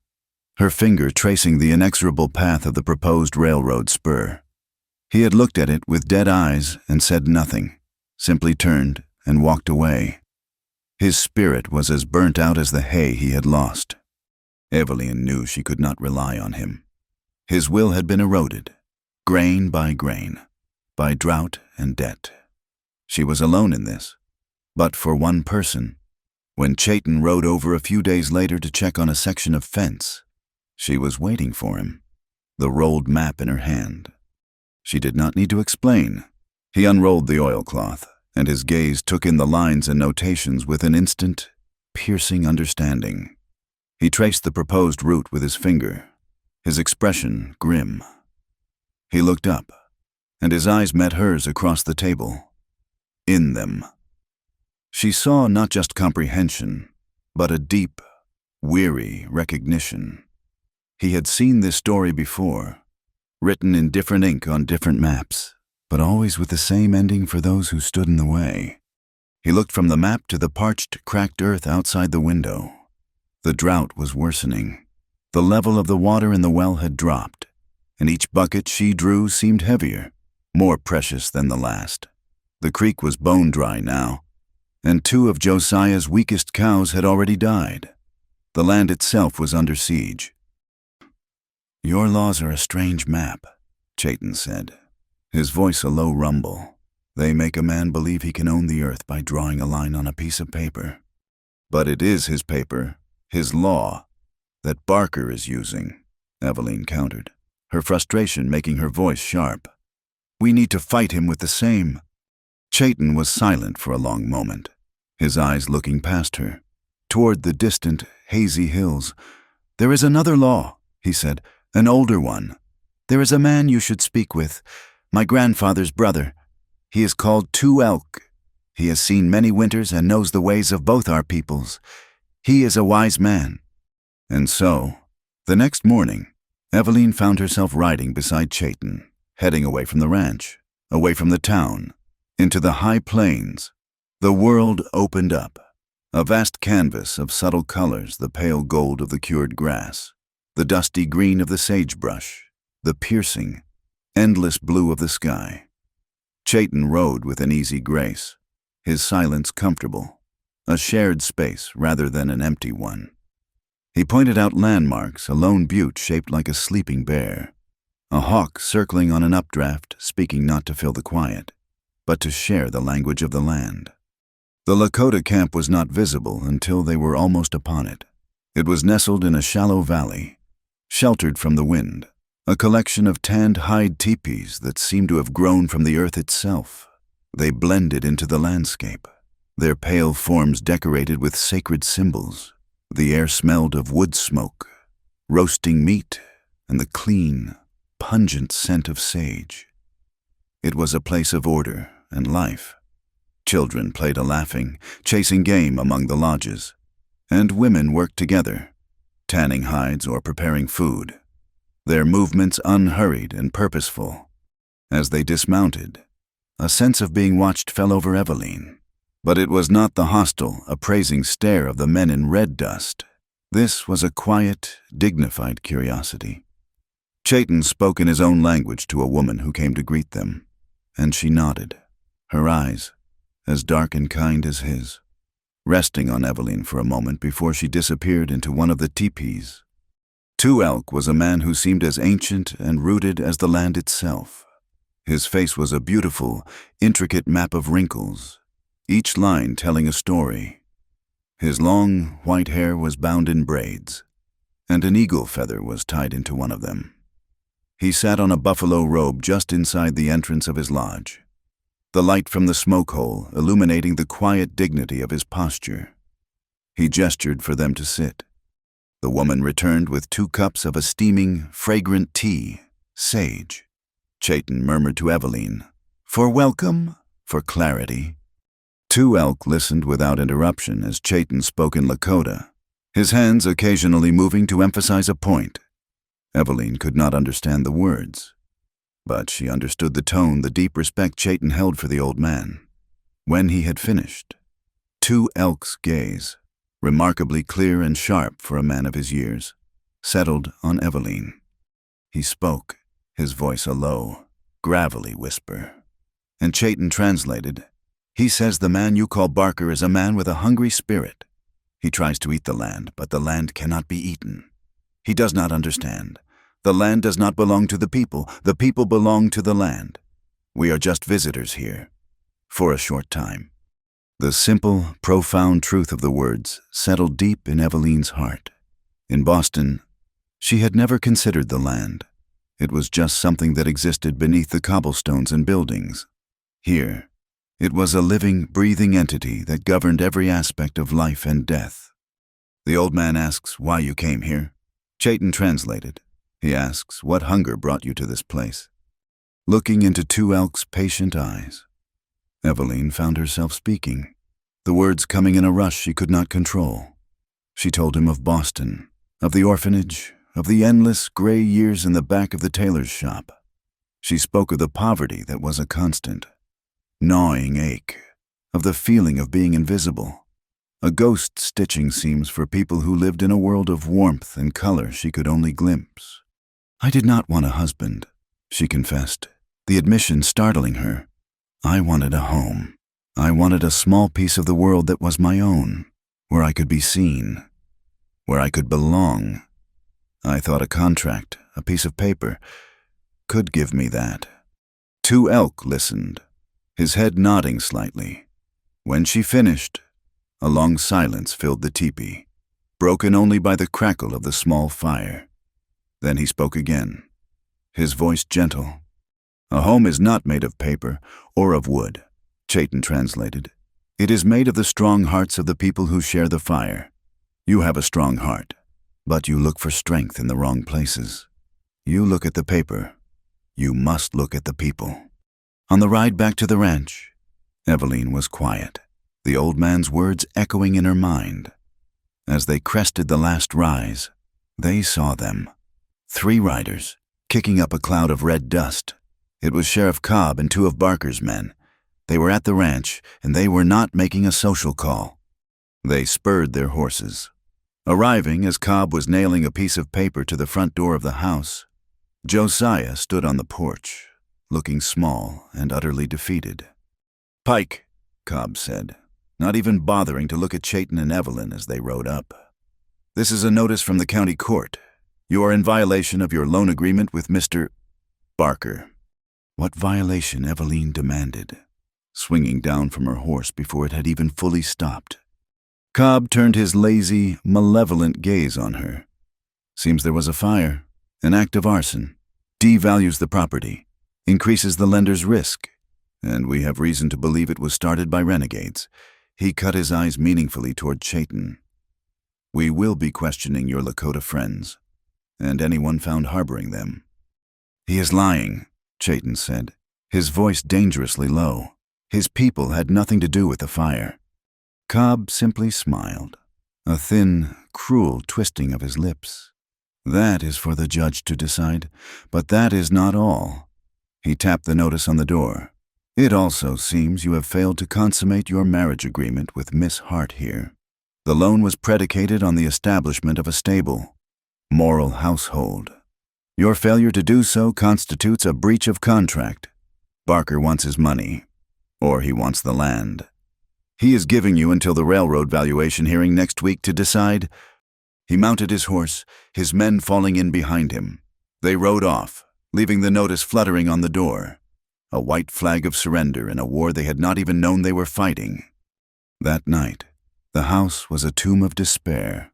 her finger tracing the inexorable path of the proposed railroad spur. He had looked at it with dead eyes and said nothing, simply turned and walked away. His spirit was as burnt out as the hay he had lost. Eveline knew she could not rely on him. His will had been eroded, grain by grain, by drought and debt. She was alone in this, but for one person. When Chayton rode over a few days later to check on a section of fence, she was waiting for him, the rolled map in her hand. She did not need to explain. He unrolled the oilcloth, and his gaze took in the lines and notations with an instant, piercing understanding. He traced the proposed route with his finger, his expression grim. He looked up, and his eyes met hers across the table. In them, she saw not just comprehension, but a deep, weary recognition. He had seen this story before, written in different ink on different maps, but always with the same ending for those who stood in the way. He looked from the map to the parched, cracked earth outside the window. The drought was worsening. The level of the water in the well had dropped, and each bucket she drew seemed heavier, more precious than the last. The creek was bone dry now, and 2 of Josiah's weakest cows had already died. The land itself was under siege. "Your laws are a strange map," Chayton said, his voice a low rumble. "They make a man believe he can own the earth by drawing a line on a piece of paper. But it is his paper, his law, that Barker is using," Eveline countered, her frustration making her voice sharp. "We need to fight him with the same." Chayton was silent for a long moment, his eyes looking past her, toward the distant, hazy hills. "There is another law," he said, "an older one. There is a man you should speak with, my grandfather's brother. He is called Two Elk. He has seen many winters and knows the ways of both our peoples. He is a wise man." And so, the next morning, Eveline found herself riding beside Chayton, heading away from the ranch, away from the town, into the high plains. The world opened up, a vast canvas of subtle colors, the pale gold of the cured grass, the dusty green of the sagebrush, the piercing, endless blue of the sky. Chayton rode with an easy grace, his silence comfortable, a shared space rather than an empty one. He pointed out landmarks, a lone butte shaped like a sleeping bear, a hawk circling on an updraft, speaking not to fill the quiet, but to share the language of the land. The Lakota camp was not visible until they were almost upon it. It was nestled in a shallow valley, sheltered from the wind, a collection of tanned hide teepees that seemed to have grown from the earth itself. They blended into the landscape, their pale forms decorated with sacred symbols. The air smelled of wood smoke, roasting meat, and the clean, pungent scent of sage. It was a place of order and life. Children played a-laughing, chasing game among the lodges, and women worked together, tanning hides or preparing food, their movements unhurried and purposeful. As they dismounted, a sense of being watched fell over Eveline. But it was not the hostile, appraising stare of the men in red dust. This was a quiet, dignified curiosity. Chayton spoke in his own language to a woman who came to greet them, and she nodded, her eyes as dark and kind as his. resting on Evelyn for a moment before she disappeared into one of the teepees. Two Elk was a man who seemed as ancient and rooted as the land itself. His face was a beautiful, intricate map of wrinkles, each line telling a story. His long, white hair was bound in braids, and an eagle feather was tied into one of them. He sat on a buffalo robe just inside the entrance of his lodge, the light from the smoke hole illuminating the quiet dignity of his posture. He gestured for them to sit. The woman returned with 2 cups of a steaming, fragrant tea, sage. Chayton murmured to Evelyn, "For welcome, for clarity." Two Elk listened without interruption as Chayton spoke in Lakota, his hands occasionally moving to emphasize a point. Evelyn could not understand the words, but she understood the tone, the deep respect Chayton held for the old man. When he had finished, Two Elk's gaze, remarkably clear and sharp for a man of his years, settled on Evelyn. He spoke, his voice a low, gravelly whisper. And Chayton translated, "He says the man you call Barker is a man with a hungry spirit. He tries to eat the land, but the land cannot be eaten. He does not understand. The land does not belong to the people belong to the land. We are just visitors here, for a short time." The simple, profound truth of the words settled deep in Evelyn's heart. In Boston, she had never considered the land. It was just something that existed beneath the cobblestones and buildings. Here, it was a living, breathing entity that governed every aspect of life and death. The old man asks why you came here. Chayton translated. He asks, what hunger brought you to this place? Looking into Two Elk's patient eyes, Evelyn found herself speaking, the words coming in a rush she could not control. She told him of Boston, of the orphanage, of the endless gray years in the back of the tailor's shop. She spoke of the poverty that was a constant, gnawing ache, of the feeling of being invisible, a ghost stitching seams for people who lived in a world of warmth and color she could only glimpse. "I did not want a husband," she confessed, the admission startling her. "I wanted a home. I wanted a small piece of the world that was my own, where I could be seen, where I could belong. I thought a contract, a piece of paper, could give me that." Two Elk listened, his head nodding slightly. When she finished, a long silence filled the teepee, broken only by the crackle of the small fire. Then he spoke again, his voice gentle. "A home is not made of paper or of wood," Chayton translated. "It is made of the strong hearts of the people who share the fire. You have a strong heart, but you look for strength in the wrong places. You look at the paper. You must look at the people." On the ride back to the ranch, Evelyn was quiet, the old man's words echoing in her mind. As they crested the last rise, they saw them. 3 riders, kicking up a cloud of red dust. It was Sheriff Cobb and 2 of Barker's men. They were at the ranch, and they were not making a social call. They spurred their horses. Arriving as Cobb was nailing a piece of paper to the front door of the house, Josiah stood on the porch, looking small and utterly defeated. "Pike," Cobb said, not even bothering to look at Chayton and Evelyn as they rode up. "This is a notice from the county court. You are in violation of your loan agreement with Mr. Barker." What violation? Evelyn demanded, swinging down from her horse before it had even fully stopped. Cobb turned his lazy, malevolent gaze on her. "Seems there was a fire, an act of arson, devalues the property, increases the lender's risk, and we have reason to believe it was started by renegades." He cut his eyes meaningfully toward Chayton. "We will be questioning your Lakota friends, and anyone found harboring them." "He is lying," Chayton said, his voice dangerously low. "His people had nothing to do with the fire." Cobb simply smiled, a thin, cruel twisting of his lips. "That is for the judge to decide, but that is not all." He tapped the notice on the door. "It also seems you have failed to consummate your marriage agreement with Miss Hart here. The loan was predicated on the establishment of a stable, moral household. Your failure to do so constitutes a breach of contract. Barker wants his money, or he wants the land. He is giving you until the railroad valuation hearing next week to decide. He mounted his horse, his men falling in behind him. They rode off, leaving the notice fluttering on the door. A white flag of surrender in a war they had not even known they were fighting. That night, the house was a tomb of despair.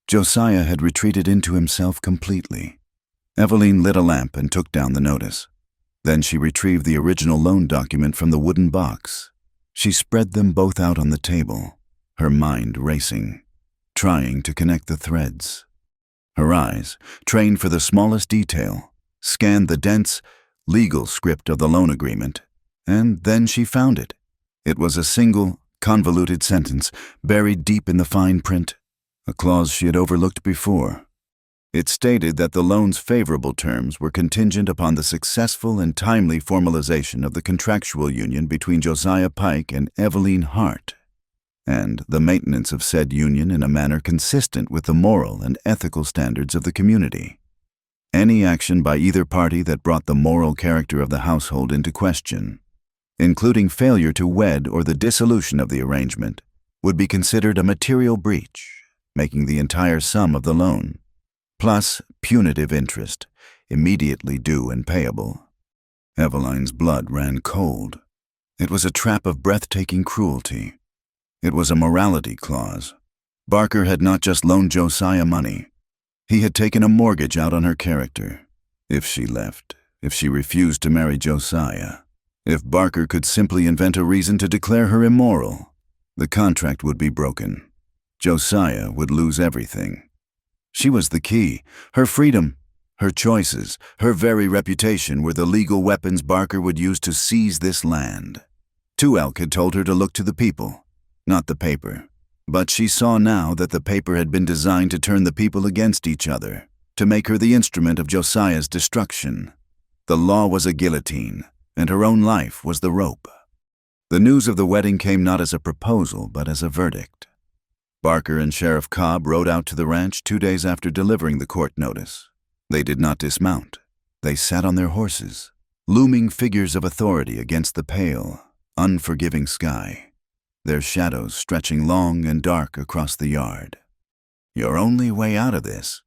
Josiah had retreated into himself completely. Eveline lit a lamp and took down the notice. Then she retrieved the original loan document from the wooden box. She spread them both out on the table, her mind racing, trying to connect the threads. Her eyes, trained for the smallest detail, scanned the dense, legal script of the loan agreement, and then she found it. It was a single, convoluted sentence buried deep in the fine print, a clause she had overlooked before. It stated that the loan's favorable terms were contingent upon the successful and timely formalization of the contractual union between Josiah Pike and Eveline Hart, and the maintenance of said union in a manner consistent with the moral and ethical standards of the community. Any action by either party that brought the moral character of the household into question, including failure to wed or the dissolution of the arrangement, would be considered a material breach, making the entire sum of the loan, plus punitive interest, immediately due and payable. Eveline's blood ran cold. It was a trap of breathtaking cruelty. It was a morality clause. Barker had not just loaned Josiah money. He had taken a mortgage out on her character. If she left, if she refused to marry Josiah, if Barker could simply invent a reason to declare her immoral, the contract would be broken. Josiah would lose everything. She was the key. Her freedom, her choices, her very reputation were the legal weapons Barker would use to seize this land. Tuelk had told her to look to the people, not the paper. But she saw now that the paper had been designed to turn the people against each other, to make her the instrument of Josiah's destruction. The law was a guillotine, and her own life was the rope. The news of the wedding came not as a proposal, but as a verdict. Barker and Sheriff Cobb rode out to the ranch 2 days after delivering the court notice. They did not dismount. They sat on their horses, looming figures of authority against the pale, unforgiving sky, their shadows stretching long and dark across the yard. "Your only way out of this,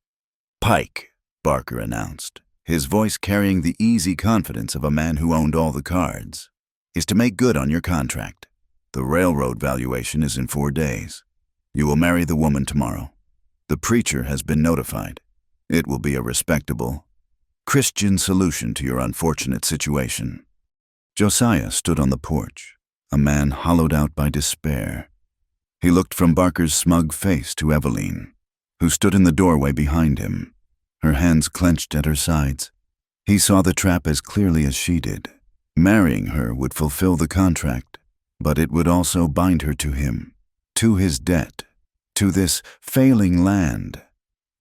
Pike," Barker announced, his voice carrying the easy confidence of a man who owned all the cards, "is to make good on your contract. The railroad valuation is in 4 days. You will marry the woman tomorrow. The preacher has been notified. It will be a respectable, Christian solution to your unfortunate situation." Josiah stood on the porch, a man hollowed out by despair. He looked from Barker's smug face to Eveline, who stood in the doorway behind him, her hands clenched at her sides. He saw the trap as clearly as she did. Marrying her would fulfill the contract, but it would also bind her to him, to his debt, to this failing land.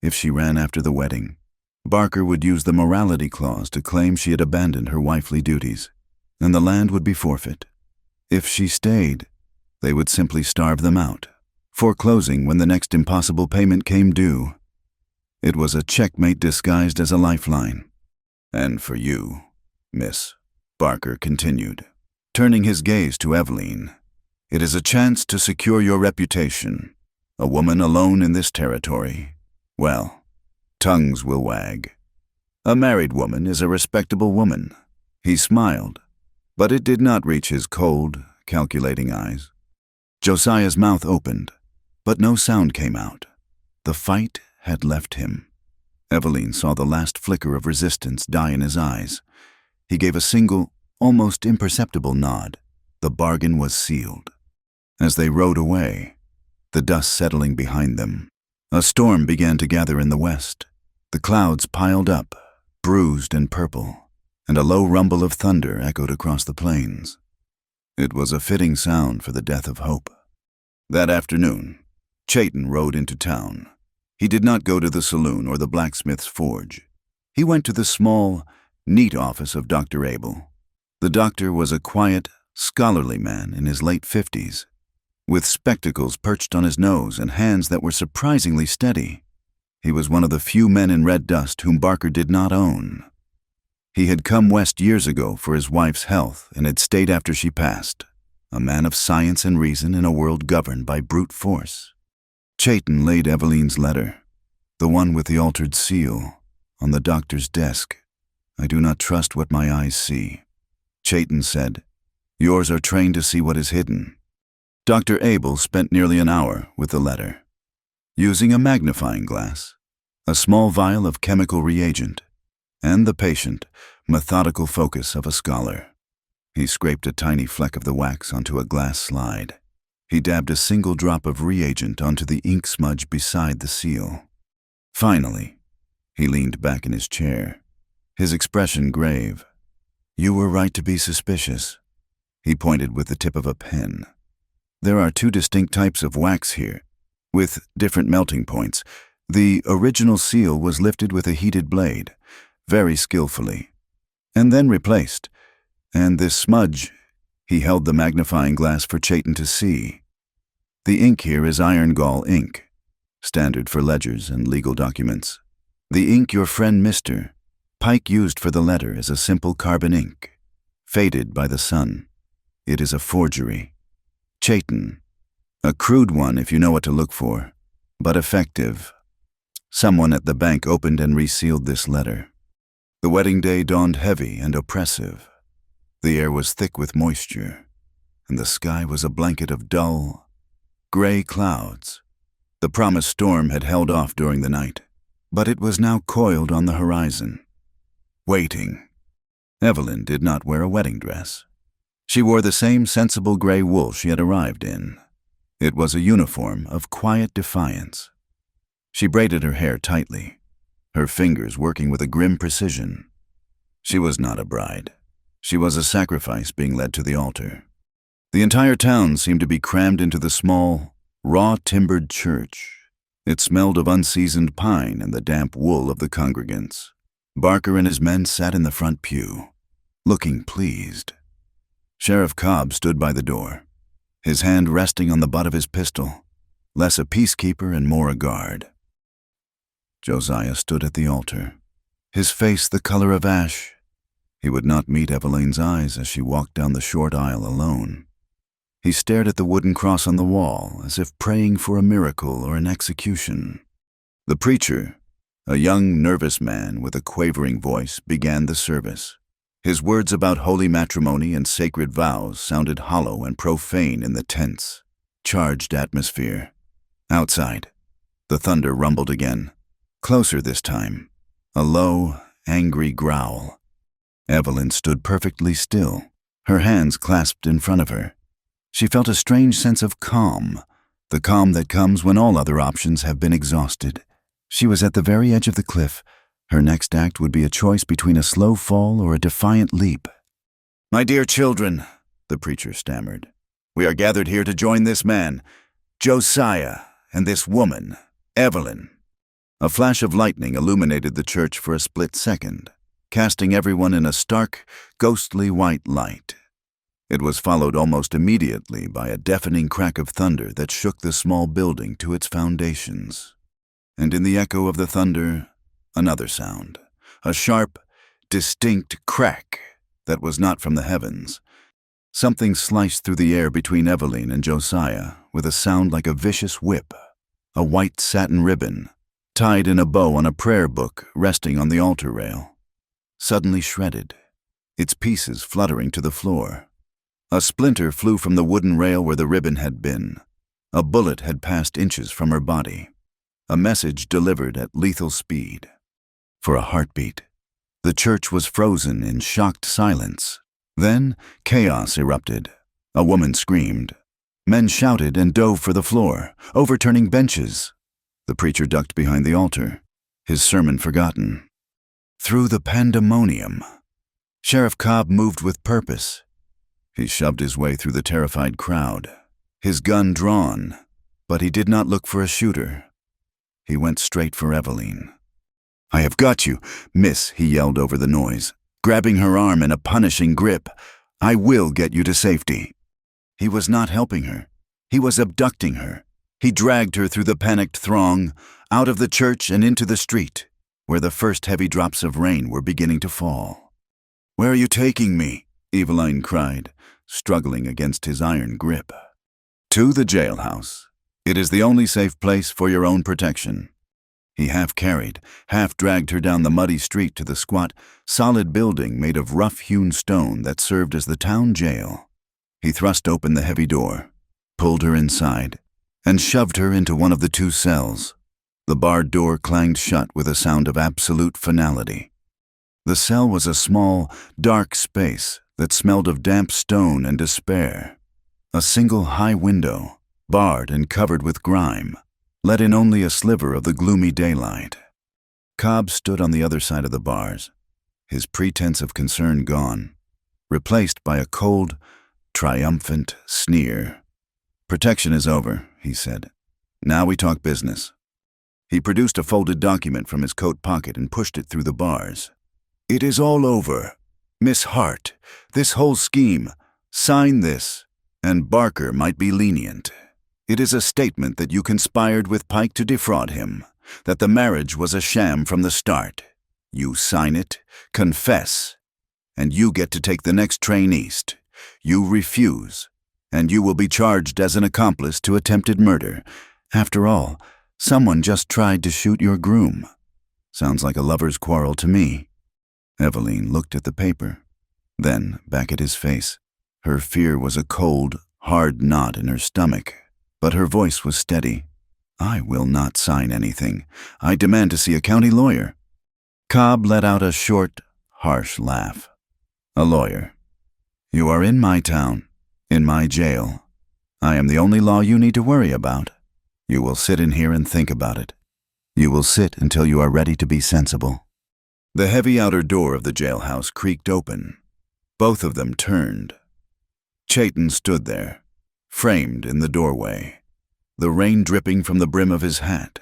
If she ran after the wedding, Barker would use the morality clause to claim she had abandoned her wifely duties, and the land would be forfeit. If she stayed, they would simply starve them out, foreclosing when the next impossible payment came due. It was a checkmate disguised as a lifeline. "And for you, Miss," Barker continued, turning his gaze to Eveline, "it is a chance to secure your reputation. A woman alone in this territory. Well, tongues will wag. A married woman is a respectable woman." He smiled, but it did not reach his cold, calculating eyes. Josiah's mouth opened, but no sound came out. The fight had left him. Eveline saw the last flicker of resistance die in his eyes. He gave a single, almost imperceptible nod. The bargain was sealed. As they rode away, the dust settling behind them, a storm began to gather in the west. The clouds piled up, bruised and purple, and a low rumble of thunder echoed across the plains. It was a fitting sound for the death of hope. That afternoon, Chayton rode into town. He did not go to the saloon or the blacksmith's forge. He went to the small, neat office of Dr. Abel. The doctor was a quiet, scholarly man in his late 50s, with spectacles perched on his nose and hands that were surprisingly steady. He was one of the few men in red dust whom Barker did not own. He had come west years ago for his wife's health and had stayed after she passed, a man of science and reason in a world governed by brute force. Chayton laid Eveline's letter, the one with the altered seal, on the doctor's desk. "I do not trust what my eyes see," Chayton said. "Yours are trained to see what is hidden." Dr. Abel spent nearly an hour with the letter. Using a magnifying glass, a small vial of chemical reagent, and the patient, methodical focus of a scholar, he scraped a tiny fleck of the wax onto a glass slide. He dabbed a single drop of reagent onto the ink smudge beside the seal. Finally, he leaned back in his chair, his expression grave. "You were right to be suspicious." He pointed with the tip of a pen. "There are two distinct types of wax here, with different melting points. The original seal was lifted with a heated blade, very skillfully, and then replaced. And this smudge," he held the magnifying glass for Chayton to see. "The ink here is iron gall ink, standard for ledgers and legal documents. The ink your friend Mr. Pike used for the letter is a simple carbon ink, faded by the sun. It is a forgery. Chayton, a crude one if you know what to look for, but effective." Someone at the bank opened and resealed this letter. The wedding day dawned heavy and oppressive. The air was thick with moisture, and the sky was a blanket of dull, gray clouds. The promised storm had held off during the night, but it was now coiled on the horizon, waiting. Evelyn did not wear a wedding dress. She wore the same sensible gray wool she had arrived in. It was a uniform of quiet defiance. She braided her hair tightly, her fingers working with a grim precision. She was not a bride. She was a sacrifice being led to the altar. The entire town seemed to be crammed into the small, raw-timbered church. It smelled of unseasoned pine and the damp wool of the congregants. Barker and his men sat in the front pew, looking pleased. Sheriff Cobb stood by the door, his hand resting on the butt of his pistol, less a peacekeeper and more a guard. Josiah stood at the altar, his face the color of ash. He would not meet Eveline's eyes as she walked down the short aisle alone. He stared at the wooden cross on the wall as if praying for a miracle or an execution. The preacher, a young, nervous man with a quavering voice, began the service. His words about holy matrimony and sacred vows sounded hollow and profane in the tense, charged atmosphere. Outside, the thunder rumbled again, closer this time, a low, angry growl. Evelyn stood perfectly still, her hands clasped in front of her. She felt a strange sense of calm, the calm that comes when all other options have been exhausted. She was at the very edge of the cliff. Her next act would be a choice between a slow fall or a defiant leap. "My dear children," the preacher stammered, "we are gathered here to join this man, Josiah, and this woman, Evelyn." A flash of lightning illuminated the church for a split second, casting everyone in a stark, ghostly white light. It was followed almost immediately by a deafening crack of thunder that shook the small building to its foundations. And in the echo of the thunder, another sound, a sharp, distinct crack that was not from the heavens. Something sliced through the air between Evelyn and Josiah with a sound like a vicious whip, a white satin ribbon, tied in a bow on a prayer book resting on the altar rail, suddenly shredded, its pieces fluttering to the floor. A splinter flew from the wooden rail where the ribbon had been. A bullet had passed inches from her body, a message delivered at lethal speed. For a heartbeat, the church was frozen in shocked silence. Then chaos erupted. A woman screamed. Men shouted and dove for the floor, overturning benches. The preacher ducked behind the altar, his sermon forgotten. Through the pandemonium, Sheriff Cobb moved with purpose. He shoved his way through the terrified crowd, his gun drawn, but he did not look for a shooter. He went straight for Evelyn. "I have got you, miss," he yelled over the noise, grabbing her arm in a punishing grip. "I will get you to safety." He was not helping her. He was abducting her. He dragged her through the panicked throng, out of the church and into the street, where the first heavy drops of rain were beginning to fall. "Where are you taking me?" Eveline cried, struggling against his iron grip. To the jailhouse. It is the only safe place for your own protection. He half carried, half dragged her down the muddy street to the squat, solid building made of rough-hewn stone that served as the town jail. He thrust open the heavy door, pulled her inside, and shoved her into one of the two cells. The barred door clanged shut with a sound of absolute finality. The cell was a small, dark space that smelled of damp stone and despair. A single high window, barred and covered with grime, let in only a sliver of the gloomy daylight. Cobb stood on the other side of the bars, his pretense of concern gone, replaced by a cold, triumphant sneer. "Protection is over," he said. "Now we talk business." He produced a folded document from his coat pocket and pushed it through the bars. "It is all over. Miss Hart, this whole scheme. Sign this, and Barker might be lenient. It is a statement that you conspired with Pike to defraud him, that the marriage was a sham from the start. You sign it, confess, and you get to take the next train east. You refuse, and you will be charged as an accomplice to attempted murder. After all, someone just tried to shoot your groom. Sounds like a lover's quarrel to me." Eveline looked at the paper, then back at his face. Her fear was a cold, hard knot in her stomach, but her voice was steady. "I will not sign anything. I demand to see a county lawyer." Cobb let out a short, harsh laugh. "A lawyer. You are in my town, in my jail. I am the only law you need to worry about. You will sit in here and think about it. You will sit until you are ready to be sensible." The heavy outer door of the jailhouse creaked open. Both of them turned. Chayton stood there, framed in the doorway, the rain dripping from the brim of his hat.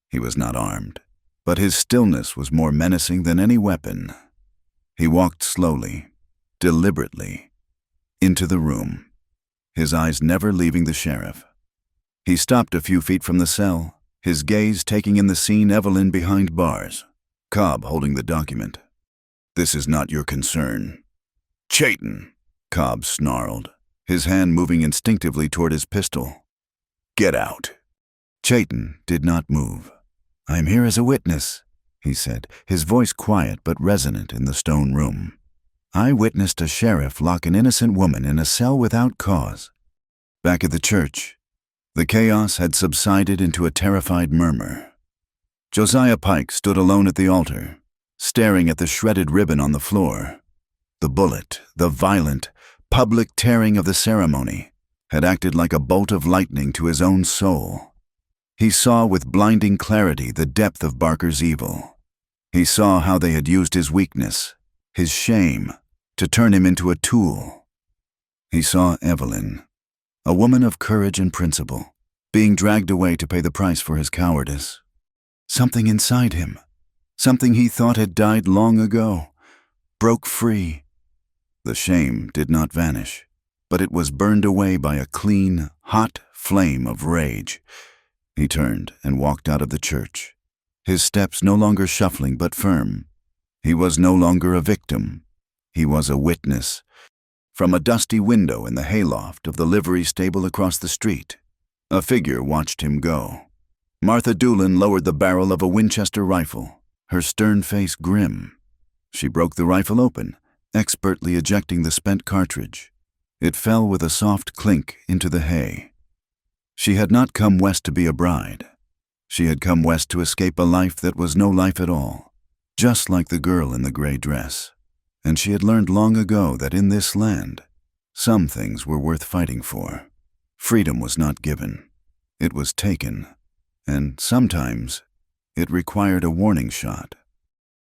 He was not armed, but his stillness was more menacing than any weapon. He walked slowly, deliberately, into the room, his eyes never leaving the sheriff. He stopped a few feet from the cell, his gaze taking in the scene Eveline behind bars, Cobb holding the document. "This is not your concern." "Chayton," Cobb snarled, his hand moving instinctively toward his pistol. "Get out." Chayton did not move. "I am here as a witness," he said, his voice quiet but resonant in the stone room. "I witnessed a sheriff lock an innocent woman in a cell without cause." Back at the church, the chaos had subsided into a terrified murmur. Josiah Pike stood alone at the altar, staring at the shredded ribbon on the floor. The bullet, the violent, public tearing of the ceremony, had acted like a bolt of lightning to his own soul. He saw with blinding clarity the depth of Barker's evil. He saw how they had used his weakness, his shame, to turn him into a tool. He saw Eveline, a woman of courage and principle, being dragged away to pay the price for his cowardice. Something inside him, something he thought had died long ago, broke free. The shame did not vanish, but it was burned away by a clean, hot flame of rage. He turned and walked out of the church, his steps no longer shuffling but firm. He was no longer a victim. He was a witness. From a dusty window in the hayloft of the livery stable across the street, a figure watched him go. Martha Doolin lowered the barrel of a Winchester rifle, her stern face grim. She broke the rifle open, expertly ejecting the spent cartridge. It fell with a soft clink into the hay. She had not come west to be a bride. She had come west to escape a life that was no life at all, just like the girl in the gray dress. And she had learned long ago that in this land, some things were worth fighting for. Freedom was not given. It was taken. And sometimes it required a warning shot.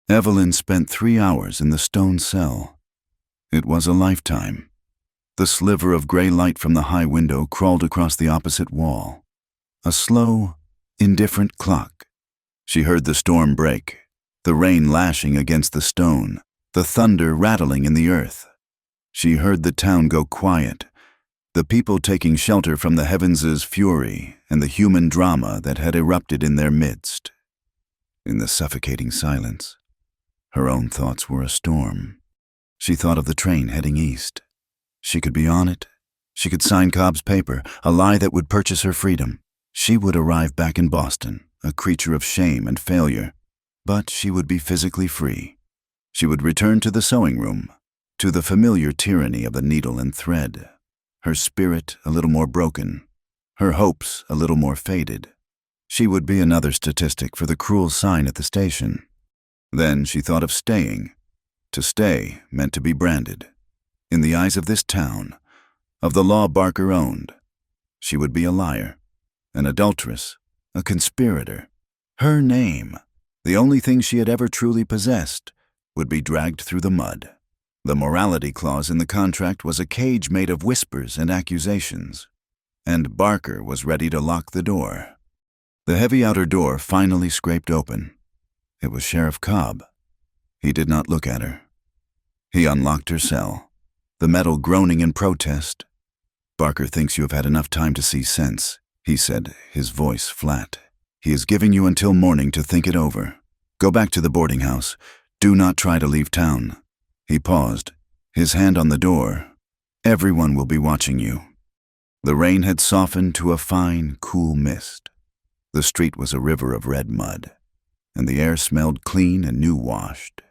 Eveline spent 3 hours in the stone cell. It was a lifetime. The sliver of gray light from the high window crawled across the opposite wall. A slow, indifferent clock. She heard the storm break, the rain lashing against the stone, the thunder rattling in the earth. She heard the town go quiet, the people taking shelter from the heavens' fury and the human drama that had erupted in their midst. In the suffocating silence, her own thoughts were a storm. She thought of the train heading east, She could be on it. She could sign Cobb's paper, a lie that would purchase her freedom. She would arrive back in Boston, a creature of shame and failure, but she would be physically free. She would return to the sewing room, to the familiar tyranny of the needle and thread, her spirit a little more broken, her hopes a little more faded. She would be another statistic for the cruel sign at the station. Then she thought of staying. To stay meant to be branded. In the eyes of this town, of the law Barker owned, she would be a liar, an adulteress, a conspirator. Her name, the only thing she had ever truly possessed, would be dragged through the mud. The morality clause in the contract was a cage made of whispers and accusations, and Barker was ready to lock the door. The heavy outer door finally scraped open. It was Sheriff Cobb. He did not look at her. He unlocked her cell, the metal groaning in protest. "Barker thinks you have had enough time to see sense," he said, his voice flat. "He is giving you until morning to think it over. Go back to the boarding house. Do not try to leave town." He paused, his hand on the door. "Everyone will be watching you." The rain had softened to a fine, cool mist. The street was a river of red mud, and the air smelled clean and new-washed.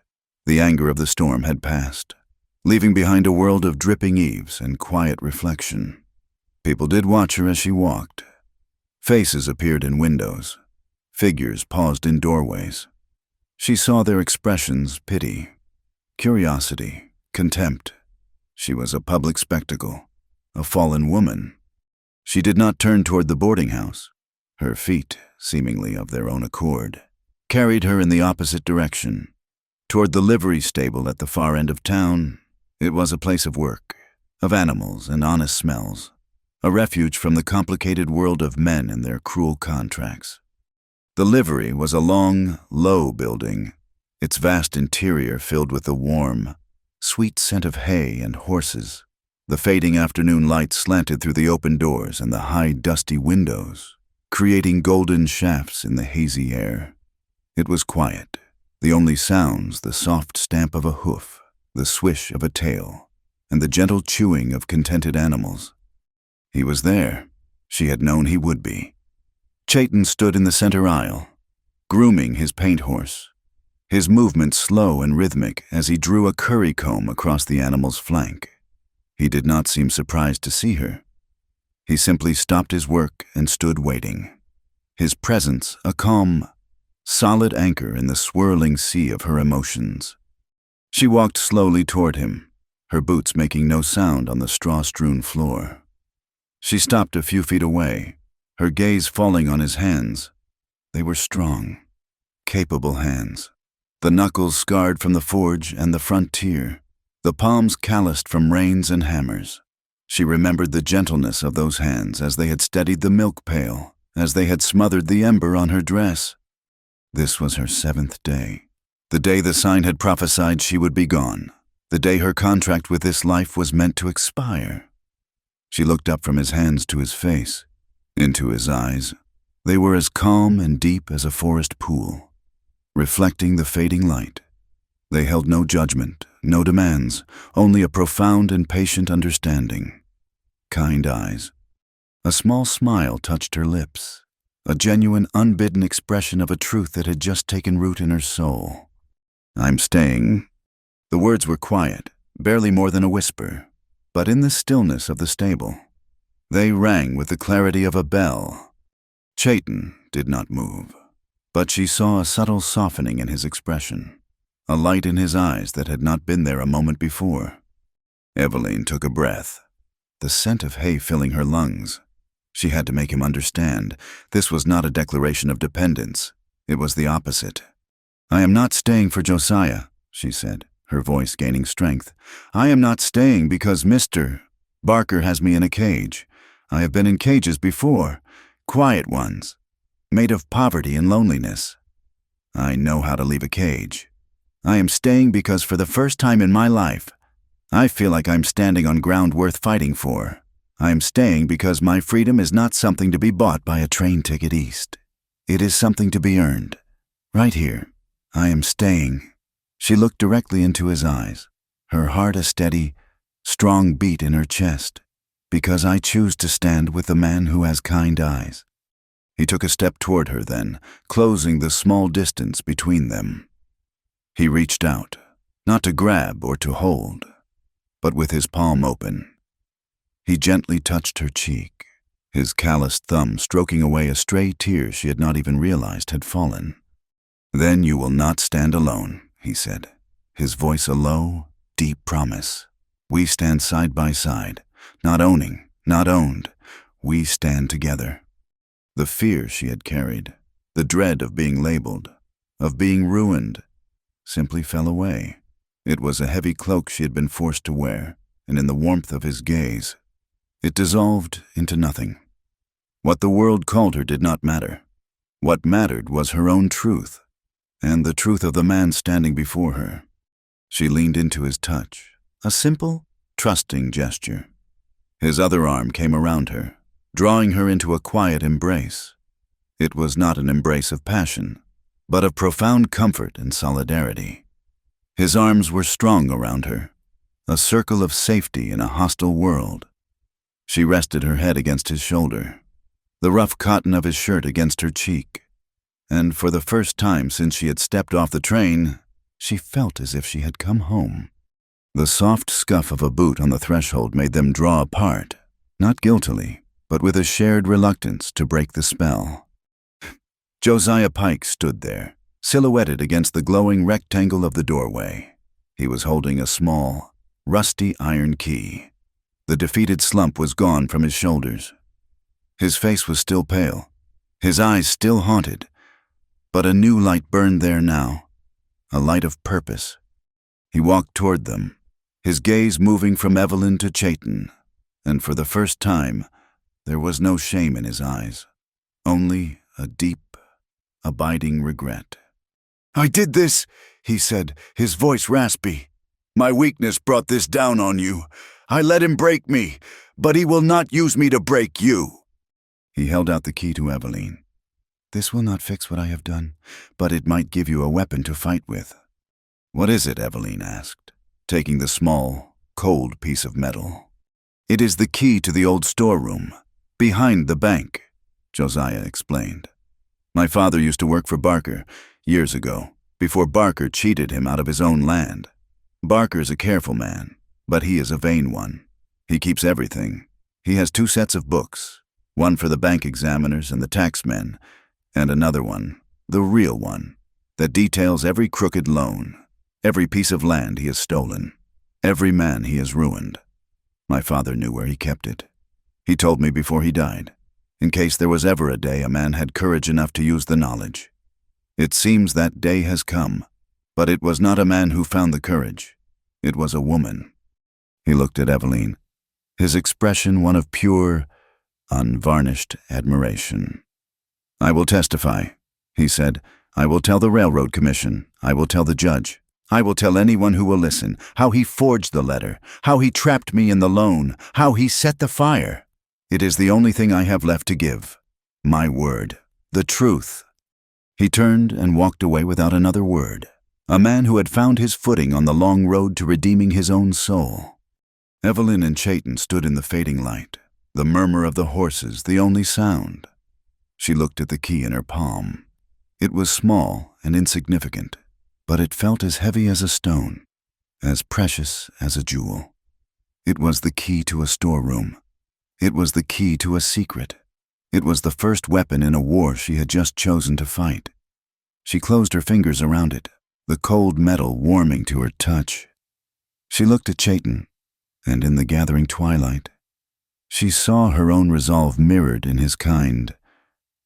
The anger of the storm had passed, leaving behind a world of dripping eaves and quiet reflection. People did watch her as she walked. Faces appeared in windows. Figures paused in doorways. She saw their expressions: pity, curiosity, contempt. She was a public spectacle, a fallen woman. She did not turn toward the boarding house. Her feet, seemingly of their own accord, carried her in the opposite direction, toward the livery stable at the far end of town. It was a place of work, of animals and honest smells, a refuge from the complicated world of men and their cruel contracts. The livery was a long, low building, its vast interior filled with the warm, sweet scent of hay and horses. The fading afternoon light slanted through the open doors and the high, dusty windows, creating golden shafts in the hazy air. It was quiet, the only sounds the soft stamp of a hoof, the swish of a tail, and the gentle chewing of contented animals. He was there. She had known he would be. Chayton stood in the center aisle, grooming his paint horse, his movements slow and rhythmic as he drew a curry comb across the animal's flank. He did not seem surprised to see her. He simply stopped his work and stood waiting, his presence a calm, solid anchor in the swirling sea of her emotions. She walked slowly toward him, her boots making no sound on the straw-strewn floor. She stopped a few feet away, her gaze falling on his hands. They were strong, capable hands, the knuckles scarred from the forge and the frontier, the palms calloused from reins and hammers. She remembered the gentleness of those hands as they had steadied the milk pail, as they had smothered the ember on her dress. This was her 7th day, the day the sign had prophesied she would be gone, the day her contract with this life was meant to expire. She looked up from his hands to his face, into his eyes. They were as calm and deep as a forest pool, reflecting the fading light. They held no judgment, no demands, only a profound and patient understanding. Kind eyes. A small smile touched her lips, a genuine, unbidden expression of a truth that had just taken root in her soul. "I'm staying." The words were quiet, barely more than a whisper, but in the stillness of the stable, they rang with the clarity of a bell. Chayton did not move, but she saw a subtle softening in his expression, a light in his eyes that had not been there a moment before. Eveline took a breath, the scent of hay filling her lungs. She had to make him understand. This was not a declaration of dependence. It was the opposite. "I am not staying for Josiah," she said, her voice gaining strength. "I am not staying because Mr. Barker has me in a cage. I have been in cages before, quiet ones, made of poverty and loneliness. I know how to leave a cage. I am staying because for the first time in my life, I feel like I'm standing on ground worth fighting for. I am staying because my freedom is not something to be bought by a train ticket east. It is something to be earned. Right here, I am staying." She looked directly into his eyes, her heart a steady, strong beat in her chest, because I choose to stand with the man who has kind eyes. He took a step toward her then, closing the small distance between them. He reached out, not to grab or to hold, but with his palm open. He gently touched her cheek, his calloused thumb stroking away a stray tear she had not even realized had fallen. "Then you will not stand alone," he said, his voice a low, deep promise. "We stand side by side, not owning, not owned. We stand together." The fear she had carried, the dread of being labeled, of being ruined, simply fell away. It was a heavy cloak she had been forced to wear, and in the warmth of his gaze, it dissolved into nothing. What the world called her did not matter. What mattered was her own truth, and the truth of the man standing before her. She leaned into his touch, a simple, trusting gesture. His other arm came around her, drawing her into a quiet embrace. It was not an embrace of passion, but of profound comfort and solidarity. His arms were strong around her, a circle of safety in a hostile world. She rested her head against his shoulder, the rough cotton of his shirt against her cheek, and for the first time since she had stepped off the train, she felt as if she had come home. The soft scuff of a boot on the threshold made them draw apart, not guiltily, but with a shared reluctance to break the spell. Josiah Pike stood there, silhouetted against the glowing rectangle of the doorway. He was holding a small, rusty iron key. The defeated slump was gone from his shoulders. His face was still pale, his eyes still haunted, but a new light burned there now, a light of purpose. He walked toward them, his gaze moving from Evelyn to Chayton, and for the first time, there was no shame in his eyes, only a deep, abiding regret. "I did this," he said, his voice raspy. "My weakness brought this down on you. I let him break me, but he will not use me to break you." He held out the key to Evelyn. "This will not fix what I have done, but it might give you a weapon to fight with." "What is it?" Evelyn asked, taking the small, cold piece of metal. "It is the key to the old storeroom, behind the bank," Josiah explained. "My father used to work for Barker, years ago, before Barker cheated him out of his own land. Barker's a careful man, but he is a vain one. He keeps everything. He has 2 sets of books, one for the bank examiners and the taxmen, and another one, the real one, that details every crooked loan, every piece of land he has stolen, every man he has ruined. My father knew where he kept it. He told me before he died, in case there was ever a day a man had courage enough to use the knowledge. It seems that day has come, but it was not a man who found the courage. It was a woman." He looked at Evelyn, his expression one of pure, unvarnished admiration. "I will testify," he said. "I will tell the Railroad Commission. I will tell the judge. I will tell anyone who will listen, how he forged the letter, how he trapped me in the loan, how he set the fire. It is the only thing I have left to give. My word, the truth." He turned and walked away without another word, a man who had found his footing on the long road to redeeming his own soul. Evelyn and Chayton stood in the fading light, the murmur of the horses the only sound. She looked at the key in her palm. It was small and insignificant, but it felt as heavy as a stone, as precious as a jewel. It was the key to a storeroom. It was the key to a secret. It was the first weapon in a war she had just chosen to fight. She closed her fingers around it, the cold metal warming to her touch. She looked at Chayton, and in the gathering twilight, she saw her own resolve mirrored in his kind,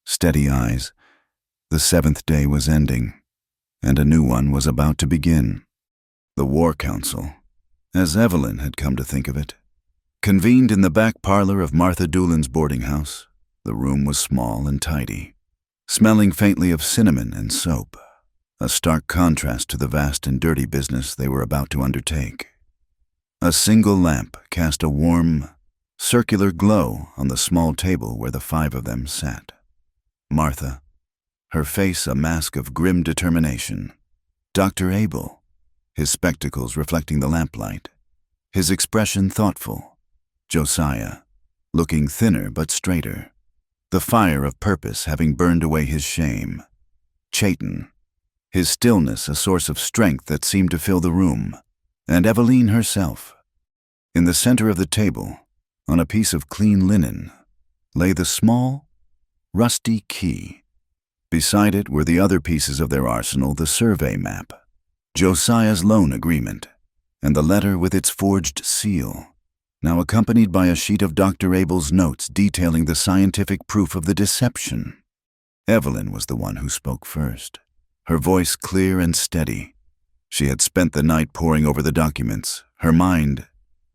steady eyes. The 7th day was ending, and a new one was about to begin. The War Council, as Evelyn had come to think of it, convened in the back parlor of Martha Doolin's boarding house. The room was small and tidy, smelling faintly of cinnamon and soap, a stark contrast to the vast and dirty business they were about to undertake. A single lamp cast a warm, circular glow on the small table where the 5 of them sat. Martha, her face a mask of grim determination. Dr. Abel, his spectacles reflecting the lamplight, his expression thoughtful. Josiah, looking thinner but straighter, the fire of purpose having burned away his shame. Chayton, his stillness a source of strength that seemed to fill the room, and Eveline herself. In the center of the table, on a piece of clean linen, lay the small, rusty key. Beside it were the other pieces of their arsenal, the survey map, Josiah's loan agreement, and the letter with its forged seal, now accompanied by a sheet of Dr. Abel's notes detailing the scientific proof of the deception. Evelyn was the one who spoke first, her voice clear and steady. She had spent the night poring over the documents, her mind,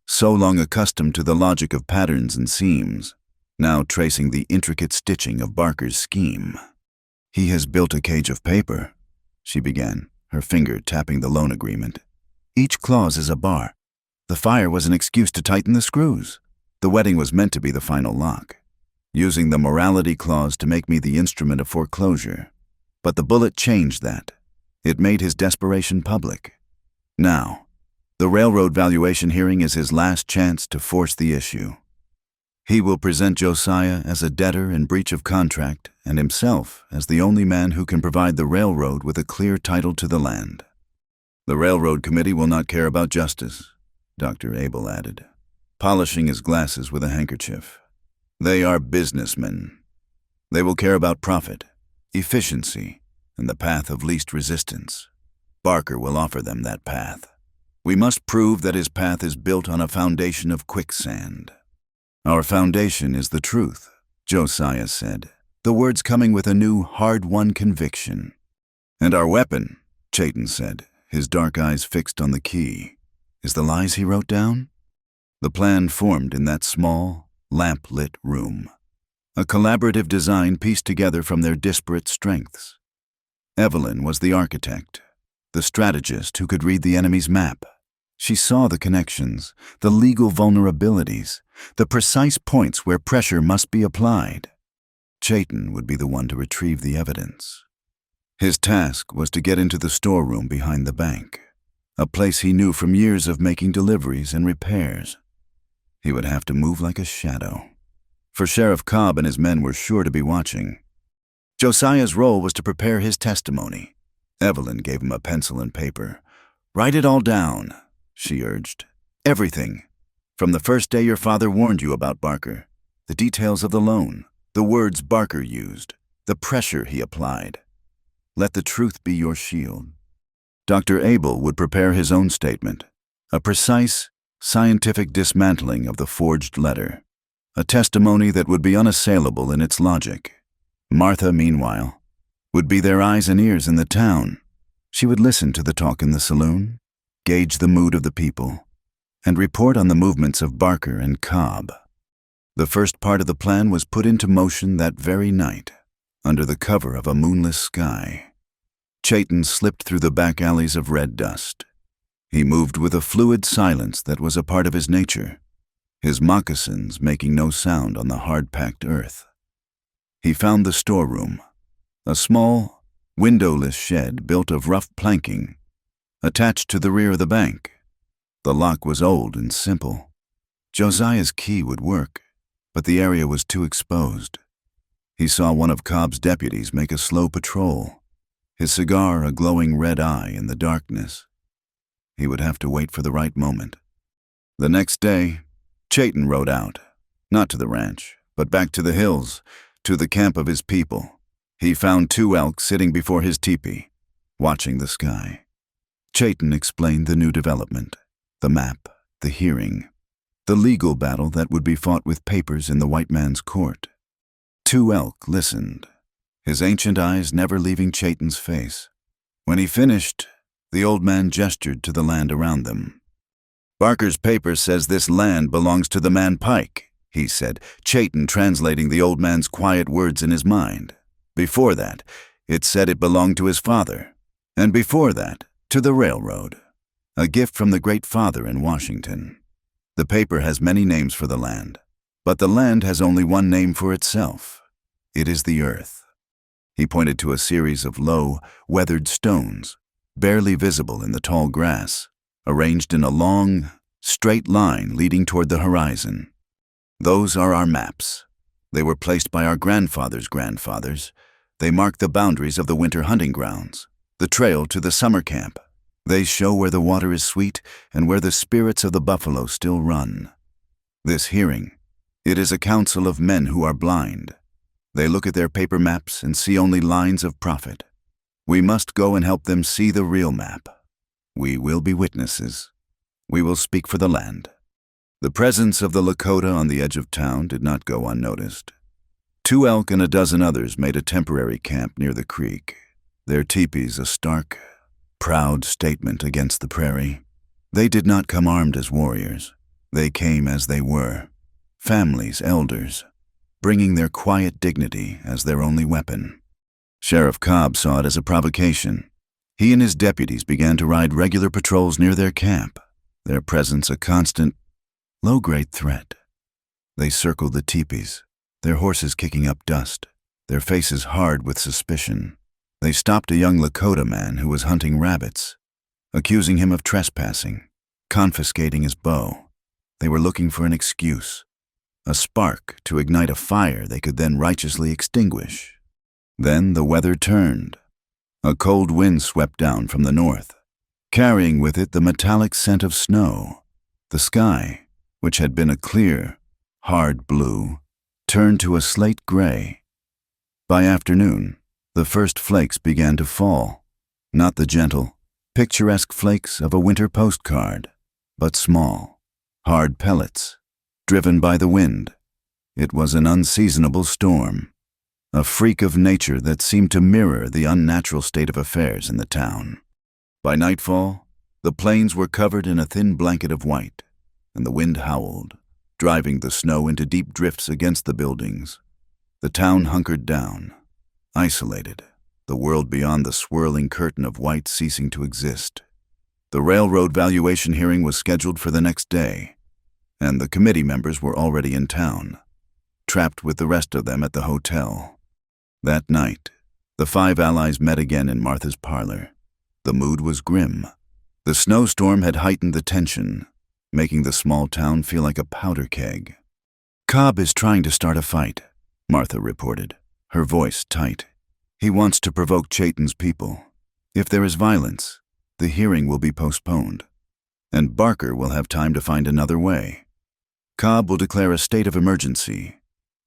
so long accustomed to the logic of patterns and seams, now tracing the intricate stitching of Barker's scheme. "He has built a cage of paper," she began, her finger tapping the loan agreement. "Each clause is a bar. The fire was an excuse to tighten the screws. The wedding was meant to be the final lock, using the morality clause to make me the instrument of foreclosure. But the bullet changed that. It made his desperation public. Now, the railroad valuation hearing is his last chance to force the issue. He will present Josiah as a debtor in breach of contract and himself as the only man who can provide the railroad with a clear title to the land. The railroad committee will not care about justice," Dr. Abel added, polishing his glasses with a handkerchief. "They are businessmen. They will care about profit, efficiency, and the path of least resistance. Barker will offer them that path. We must prove that his path is built on a foundation of quicksand." "Our foundation is the truth," Josiah said, the words coming with a new, hard-won conviction. "And our weapon," Chayton said, his dark eyes fixed on the key, "is the lies he wrote down?" The plan formed in that small, lamp-lit room, a collaborative design pieced together from their disparate strengths. Evelyn was the architect, the strategist who could read the enemy's map. She saw the connections, the legal vulnerabilities, the precise points where pressure must be applied. Chayton would be the one to retrieve the evidence. His task was to get into the storeroom behind the bank, a place he knew from years of making deliveries and repairs. He would have to move like a shadow, for Sheriff Cobb and his men were sure to be watching. Josiah's role was to prepare his testimony. Evelyn gave him a pencil and paper. "Write it all down," she urged. "Everything. From the first day your father warned you about Barker, the details of the loan, the words Barker used, the pressure he applied. Let the truth be your shield." Dr. Abel would prepare his own statement, a precise, scientific dismantling of the forged letter, a testimony that would be unassailable in its logic. Martha, meanwhile, would be their eyes and ears in the town. She would listen to the talk in the saloon, gauge the mood of the people, and report on the movements of Barker and Cobb. The first part of the plan was put into motion that very night, under the cover of a moonless sky. Chayton slipped through the back alleys of red dust. He moved with a fluid silence that was a part of his nature, his moccasins making no sound on the hard-packed earth. He found the storeroom, a small, windowless shed built of rough planking, attached to the rear of the bank. The lock was old and simple. Josiah's key would work, but the area was too exposed. He saw one of Cobb's deputies make a slow patrol, his cigar a glowing red eye in the darkness. He would have to wait for the right moment. The next day, Chayton rode out, not to the ranch, but back to the hills, to the camp of his people. He found 2 elk sitting before his teepee, watching the sky. Chayton explained the new development, the map, the hearing, the legal battle that would be fought with papers in the white man's court. 2 elk listened, his ancient eyes never leaving Chayton's face. When he finished, the old man gestured to the land around them. "Barker's paper says this land belongs to the man Pike," he said, Chayton translating the old man's quiet words in his mind. "Before that, it said it belonged to his father, and before that, to the railroad, a gift from the Great Father in Washington. The paper has many names for the land, but the land has only one name for itself. It is the earth." He pointed to a series of low, weathered stones, barely visible in the tall grass, arranged in a long, straight line leading toward the horizon. Those are our maps. They were placed by our grandfathers' grandfathers. They mark the boundaries of the winter hunting grounds, the trail to the summer camp. They show where the water is sweet and where the spirits of the buffalo still run. This hearing, it is a council of men who are blind. They look at their paper maps and see only lines of profit. We must go and help them see the real map. We will be witnesses. We will speak for the land. The presence of the Lakota on the edge of town did not go unnoticed. 2 elk and a dozen others made a temporary camp near the creek, their teepees a stark, proud statement against the prairie. They did not come armed as warriors. They came as they were, families, elders, bringing their quiet dignity as their only weapon. Sheriff Cobb saw it as a provocation. He and his deputies began to ride regular patrols near their camp, their presence a constant, low-grade threat. They circled the teepees, their horses kicking up dust, their faces hard with suspicion. They stopped a young Lakota man who was hunting rabbits, accusing him of trespassing, confiscating his bow. They were looking for an excuse, a spark to ignite a fire they could then righteously extinguish. Then the weather turned. A cold wind swept down from the north, carrying with it the metallic scent of snow. The sky, which had been a clear, hard blue, turned to a slate gray. By afternoon, the first flakes began to fall, not the gentle, picturesque flakes of a winter postcard, but small, hard pellets, driven by the wind. It was an unseasonable storm, a freak of nature that seemed to mirror the unnatural state of affairs in the town. By nightfall, the plains were covered in a thin blanket of white, and the wind howled, driving the snow into deep drifts against the buildings. The town hunkered down, isolated, the world beyond the swirling curtain of white ceasing to exist. The railroad valuation hearing was scheduled for the next day, and the committee members were already in town, trapped with the rest of them at the hotel. That night, the 5 allies met again in Martha's parlor. The mood was grim. The snowstorm had heightened the tension, making the small town feel like a powder keg. "Cobb is trying to start a fight," Martha reported, her voice tight. "He wants to provoke Chayton's people. If there is violence, the hearing will be postponed, and Barker will have time to find another way. Cobb will declare a state of emergency,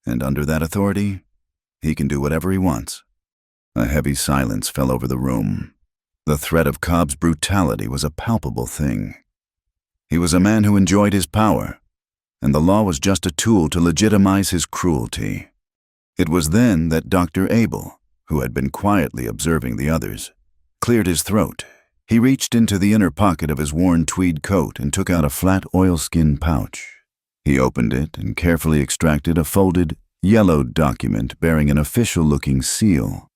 and under that authority, he can do whatever he wants." A heavy silence fell over the room. The threat of Cobb's brutality was a palpable thing. He was a man who enjoyed his power, and the law was just a tool to legitimize his cruelty. It was then that Dr. Abel, who had been quietly observing the others, cleared his throat. He reached into the inner pocket of his worn tweed coat and took out a flat oilskin pouch. He opened it and carefully extracted a folded, yellowed document bearing an official-looking seal.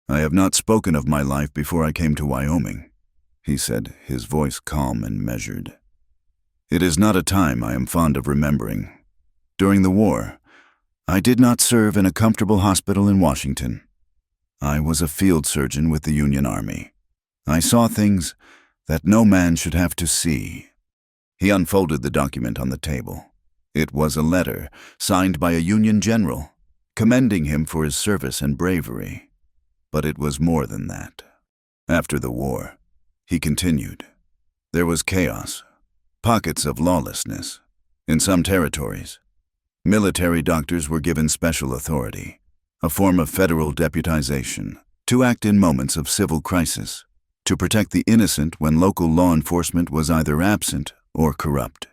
"I have not spoken of my life before I came to Wyoming," he said, his voice calm and measured. "It is not a time I am fond of remembering. During the war, I did not serve in a comfortable hospital in Washington. I was a field surgeon with the Union Army. I saw things that no man should have to see." He unfolded the document on the table. It was a letter signed by a Union general, commending him for his service and bravery. But it was more than that. After the war, he continued, there was chaos, pockets of lawlessness. In some territories, military doctors were given special authority, a form of federal deputization, to act in moments of civil crisis, to protect the innocent when local law enforcement was either absent or corrupt.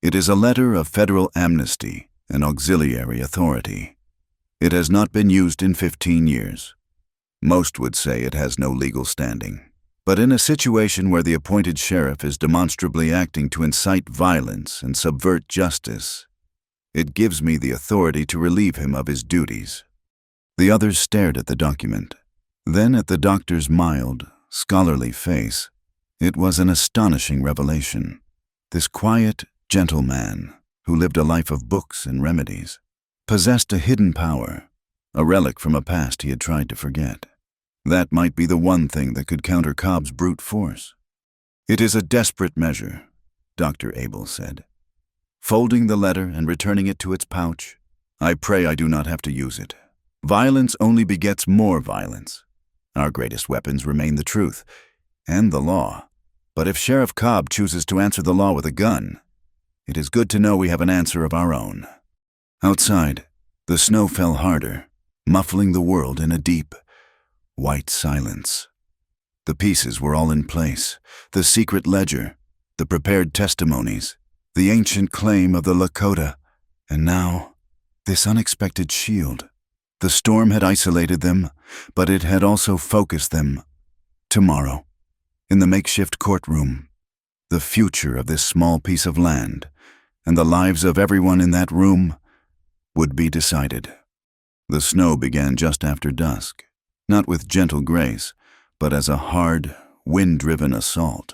It is a letter of federal amnesty and auxiliary authority. It has not been used in 15 years. Most would say it has no legal standing. But in a situation where the appointed sheriff is demonstrably acting to incite violence and subvert justice, it gives me the authority to relieve him of his duties. The others stared at the document, then at the doctor's mild, scholarly face. It was an astonishing revelation. This quiet, gentle man, who lived a life of books and remedies, possessed a hidden power, a relic from a past he had tried to forget. That might be the one thing that could counter Cobb's brute force. It is a desperate measure, Dr. Abel said, folding the letter and returning it to its pouch. I pray I do not have to use it. Violence only begets more violence. Our greatest weapons remain the truth and the law. But if Sheriff Cobb chooses to answer the law with a gun, it is good to know we have an answer of our own. Outside, the snow fell harder, muffling the world in a deep, white silence. The pieces were all in place, the secret ledger, the prepared testimonies, the ancient claim of the Lakota, and now, this unexpected shield. The storm had isolated them, but it had also focused them. Tomorrow, in the makeshift courtroom, the future of this small piece of land and the lives of everyone in that room would be decided. The snow began just after dusk, not with gentle grace, but as a hard, wind-driven assault.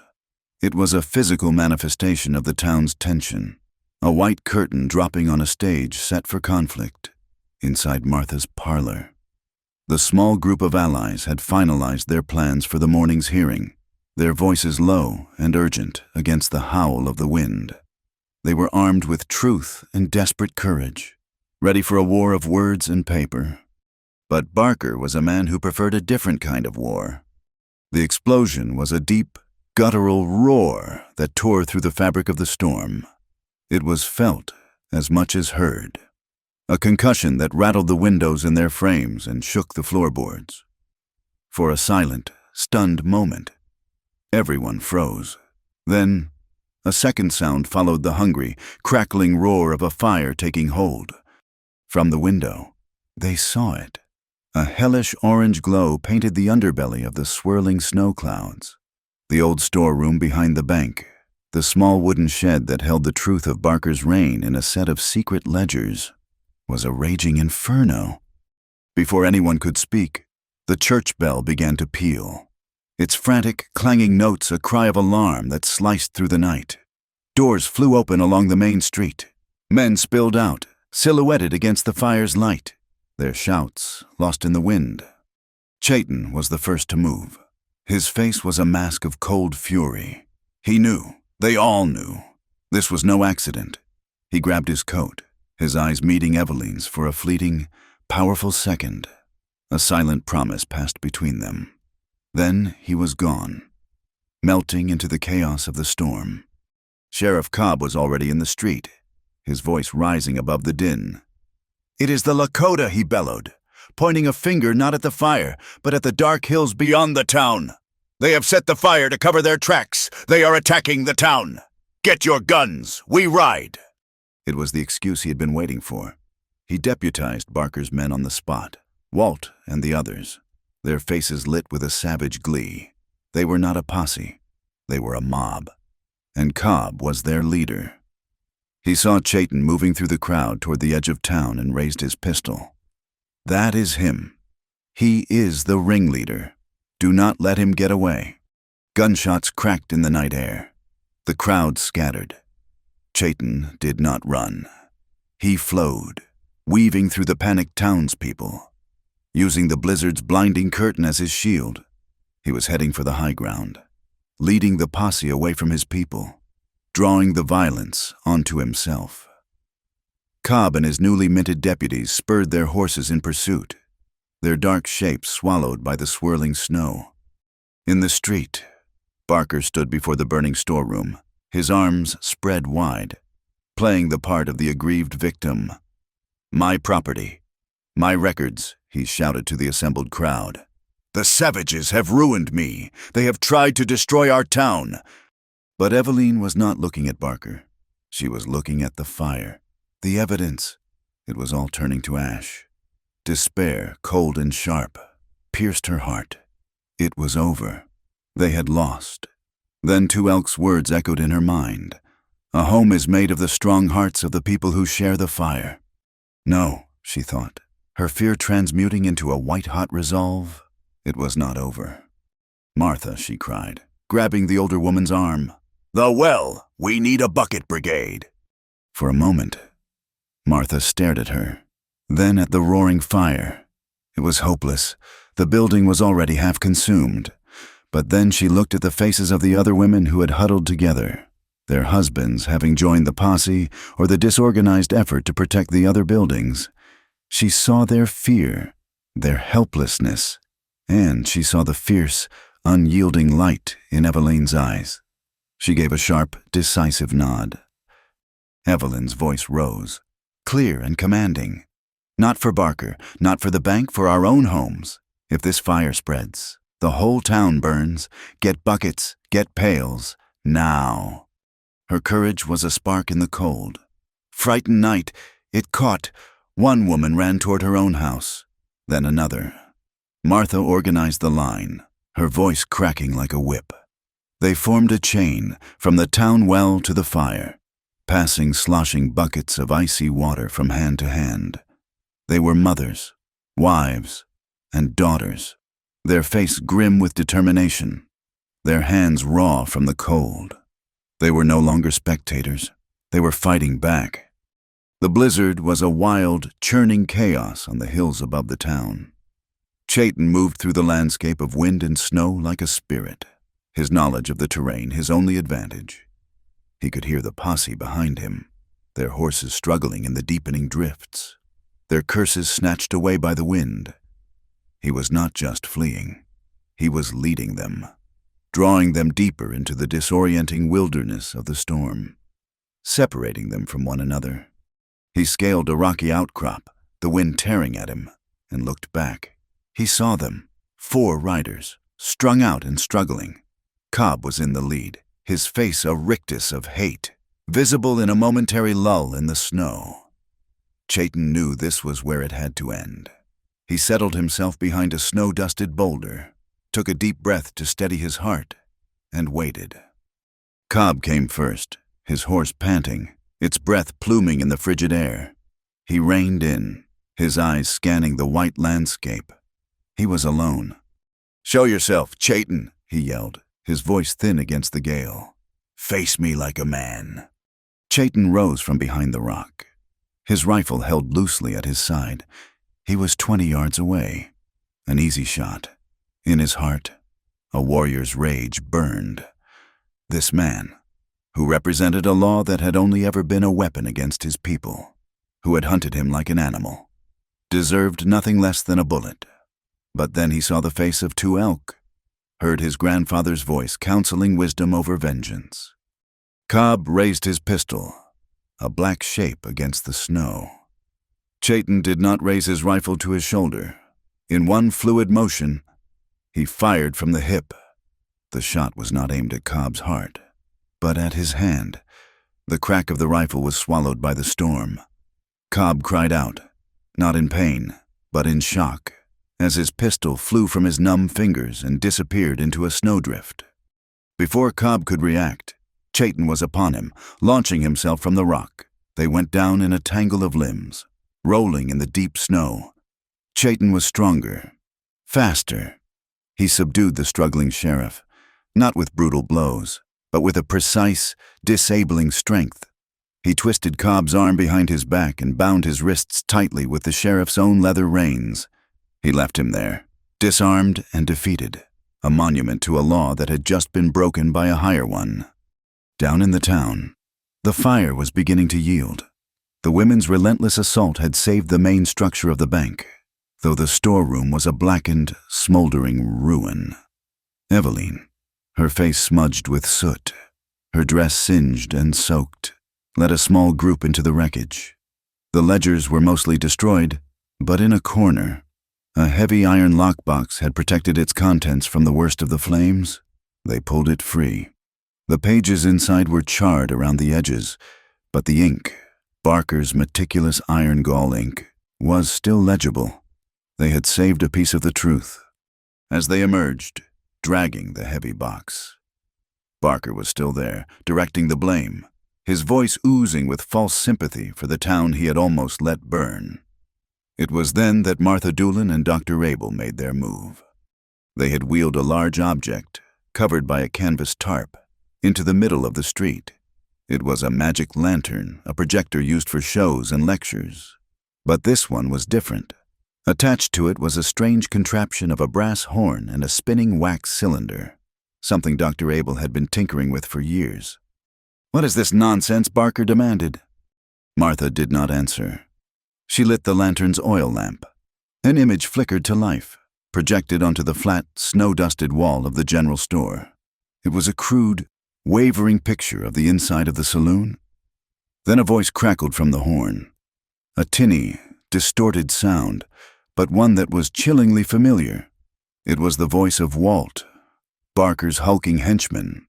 It was a physical manifestation of the town's tension, a white curtain dropping on a stage set for conflict inside Martha's parlor. The small group of allies had finalized their plans for the morning's hearing, their voices low and urgent against the howl of the wind. They were armed with truth and desperate courage, ready for a war of words and paper. But Barker was a man who preferred a different kind of war. The explosion was a deep, guttural roar that tore through the fabric of the storm. It was felt as much as heard. A concussion that rattled the windows in their frames and shook the floorboards. For a silent, stunned moment, everyone froze. Then, a second sound followed the hungry, crackling roar of a fire taking hold. From the window, they saw it. A hellish orange glow painted the underbelly of the swirling snow clouds. The old storeroom behind the bank, the small wooden shed that held the truth of Barker's reign in a set of secret ledgers, was a raging inferno. Before anyone could speak, the church bell began to peal. Its frantic, clanging notes a cry of alarm that sliced through the night. Doors flew open along the main street. Men spilled out, silhouetted against the fire's light, their shouts lost in the wind. Chayton was the first to move. His face was a mask of cold fury. He knew, they all knew, this was no accident. He grabbed his coat, his eyes meeting Eveline's for a fleeting, powerful second. A silent promise passed between them. Then he was gone, melting into the chaos of the storm. Sheriff Cobb was already in the street, his voice rising above the din. "It is the Lakota," he bellowed, pointing a finger not at the fire, but at the dark hills beyond the town. "They have set the fire to cover their tracks. They are attacking the town. Get your guns. We ride." It was the excuse he had been waiting for. He deputized Barker's men on the spot, Walt and the others, their faces lit with a savage glee. They were not a posse. They were a mob. And Cobb was their leader. He saw Chayton moving through the crowd toward the edge of town and raised his pistol. That is him. He is the ringleader. Do not let him get away. Gunshots cracked in the night air. The crowd scattered. Chayton did not run. He flowed, weaving through the panicked townspeople. Using the blizzard's blinding curtain as his shield, he was heading for the high ground, leading the posse away from his people, drawing the violence onto himself. Cobb and his newly minted deputies spurred their horses in pursuit, their dark shapes swallowed by the swirling snow. In the street, Barker stood before the burning storeroom, his arms spread wide, playing the part of the aggrieved victim. "My property, my records," he shouted to the assembled crowd. "The savages have ruined me. They have tried to destroy our town." But Eveline was not looking at Barker. She was looking at the fire, the evidence. It was all turning to ash. Despair, cold and sharp, pierced her heart. It was over. They had lost. Then Two Elk's words echoed in her mind. "A home is made of the strong hearts of the people who share the fire." No, she thought, her fear transmuting into a white-hot resolve. It was not over. "Martha," she cried, grabbing the older woman's arm. "The well! We need a bucket brigade!" For a moment, Martha stared at her, then at the roaring fire. It was hopeless. The building was already half consumed. But then she looked at the faces of the other women who had huddled together, their husbands having joined the posse or the disorganized effort to protect the other buildings. She saw their fear, their helplessness, and she saw the fierce, unyielding light in Eveline's eyes. She gave a sharp, decisive nod. Evelyn's voice rose, clear and commanding. Not for Barker, not for the bank, for our own homes. If this fire spreads, the whole town burns. Get buckets, get pails, now. Her courage was a spark in the cold. Frightened night, it caught. One woman ran toward her own house, then another. Martha organized the line, her voice cracking like a whip. They formed a chain from the town well to the fire, passing sloshing buckets of icy water from hand to hand. They were mothers, wives, and daughters, their face grim with determination, their hands raw from the cold. They were no longer spectators. They were fighting back. The blizzard was a wild, churning chaos on the hills above the town. Chayton moved through the landscape of wind and snow like a spirit, his knowledge of the terrain his only advantage. He could hear the posse behind him, their horses struggling in the deepening drifts, their curses snatched away by the wind. He was not just fleeing. He was leading them, drawing them deeper into the disorienting wilderness of the storm, separating them from one another. He scaled a rocky outcrop, the wind tearing at him, and looked back. He saw them, 4 riders, strung out and struggling. Cobb was in the lead, his face a rictus of hate, visible in a momentary lull in the snow. Chayton knew this was where it had to end. He settled himself behind a snow-dusted boulder, took a deep breath to steady his heart, and waited. Cobb came first, his horse panting, its breath pluming in the frigid air. He reined in, his eyes scanning the white landscape. He was alone. "Show yourself, Chayton," he yelled, his voice thin against the gale. "Face me like a man." Chayton rose from behind the rock, his rifle held loosely at his side. He was 20 yards away. An easy shot. In his heart, a warrior's rage burned. This man, who represented a law that had only ever been a weapon against his people, who had hunted him like an animal, deserved nothing less than a bullet. But then he saw the face of 2 elk, heard his grandfather's voice counseling wisdom over vengeance. Cobb raised his pistol, a black shape against the snow. Chayton did not raise his rifle to his shoulder. In one fluid motion, he fired from the hip. The shot was not aimed at Cobb's heart, but at his hand. The crack of the rifle was swallowed by the storm. Cobb cried out, not in pain, but in shock, as his pistol flew from his numb fingers and disappeared into a snowdrift. Before Cobb could react, Chayton was upon him, launching himself from the rock. They went down in a tangle of limbs, rolling in the deep snow. Chayton was stronger, faster. He subdued the struggling sheriff, not with brutal blows, but with a precise, disabling strength. He twisted Cobb's arm behind his back and bound his wrists tightly with the sheriff's own leather reins. He left him there, disarmed and defeated, a monument to a law that had just been broken by a higher one. Down in the town, the fire was beginning to yield. The women's relentless assault had saved the main structure of the bank, though the storeroom was a blackened, smoldering ruin. Eveline, her face smudged with soot, her dress singed and soaked, led a small group into the wreckage. The ledgers were mostly destroyed, but in a corner, a heavy iron lockbox had protected its contents from the worst of the flames. They pulled it free. The pages inside were charred around the edges, but the ink, Barker's meticulous iron gall ink, was still legible. They had saved a piece of the truth. As they emerged, dragging the heavy box, Barker was still there, directing the blame, his voice oozing with false sympathy for the town he had almost let burn. It was then that Martha Doolin and Dr. Abel made their move. They had wheeled a large object, covered by a canvas tarp, into the middle of the street. It was a magic lantern, a projector used for shows and lectures. But this one was different. Attached to it was a strange contraption of a brass horn and a spinning wax cylinder, something Dr. Abel had been tinkering with for years. "What is this nonsense?" Barker demanded. Martha did not answer. She lit the lantern's oil lamp. An image flickered to life, projected onto the flat, snow-dusted wall of the general store. It was a crude, wavering picture of the inside of the saloon. Then a voice crackled from the horn. A tinny, distorted sound, but one that was chillingly familiar. It was the voice of Walt, Barker's hulking henchman.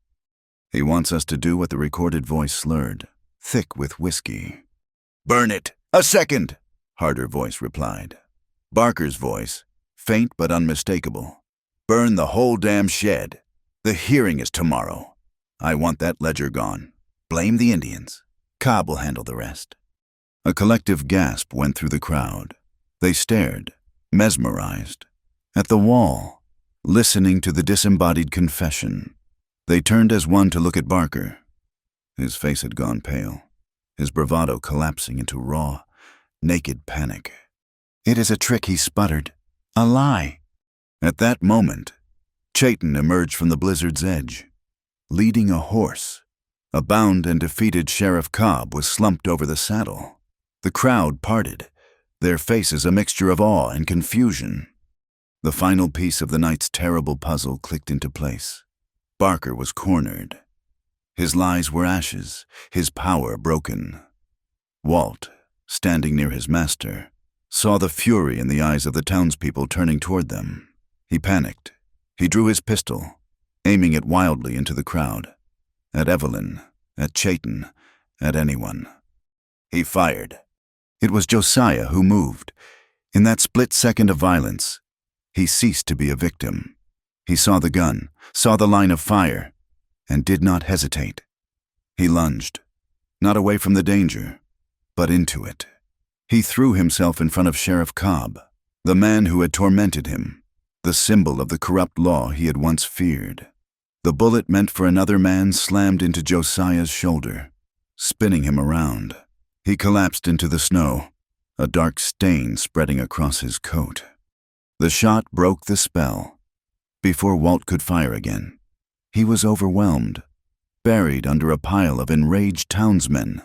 "He wants us to do what the recorded voice slurred, thick with whiskey." "Burn it! A second!" Harder voice replied. Barker's voice, faint but unmistakable. "Burn the whole damn shed. The hearing is tomorrow. I want that ledger gone. Blame the Indians. Cobb will handle the rest." A collective gasp went through the crowd. They stared, mesmerized, at the wall, listening to the disembodied confession. They turned as one to look at Barker. His face had gone pale, his bravado collapsing into raw, naked panic. "It is a trick," he sputtered. "A lie." At that moment, Chayton emerged from the blizzard's edge, leading a horse. A bound and defeated Sheriff Cobb was slumped over the saddle. The crowd parted, their faces a mixture of awe and confusion. The final piece of the night's terrible puzzle clicked into place. Barker was cornered. His lies were ashes, his power broken. Walt, standing near his master, saw the fury in the eyes of the townspeople turning toward them. He panicked. He drew his pistol, aiming it wildly into the crowd. At Evelyn, at Chayton, at anyone. He fired. It was Josiah who moved. In that split second of violence, he ceased to be a victim. He saw the gun, saw the line of fire, and did not hesitate. He lunged, not away from the danger, but into it. He threw himself in front of Sheriff Cobb, the man who had tormented him, the symbol of the corrupt law he had once feared. The bullet meant for another man slammed into Josiah's shoulder, spinning him around. He collapsed into the snow, a dark stain spreading across his coat. The shot broke the spell. Before Walt could fire again, he was overwhelmed, buried under a pile of enraged townsmen.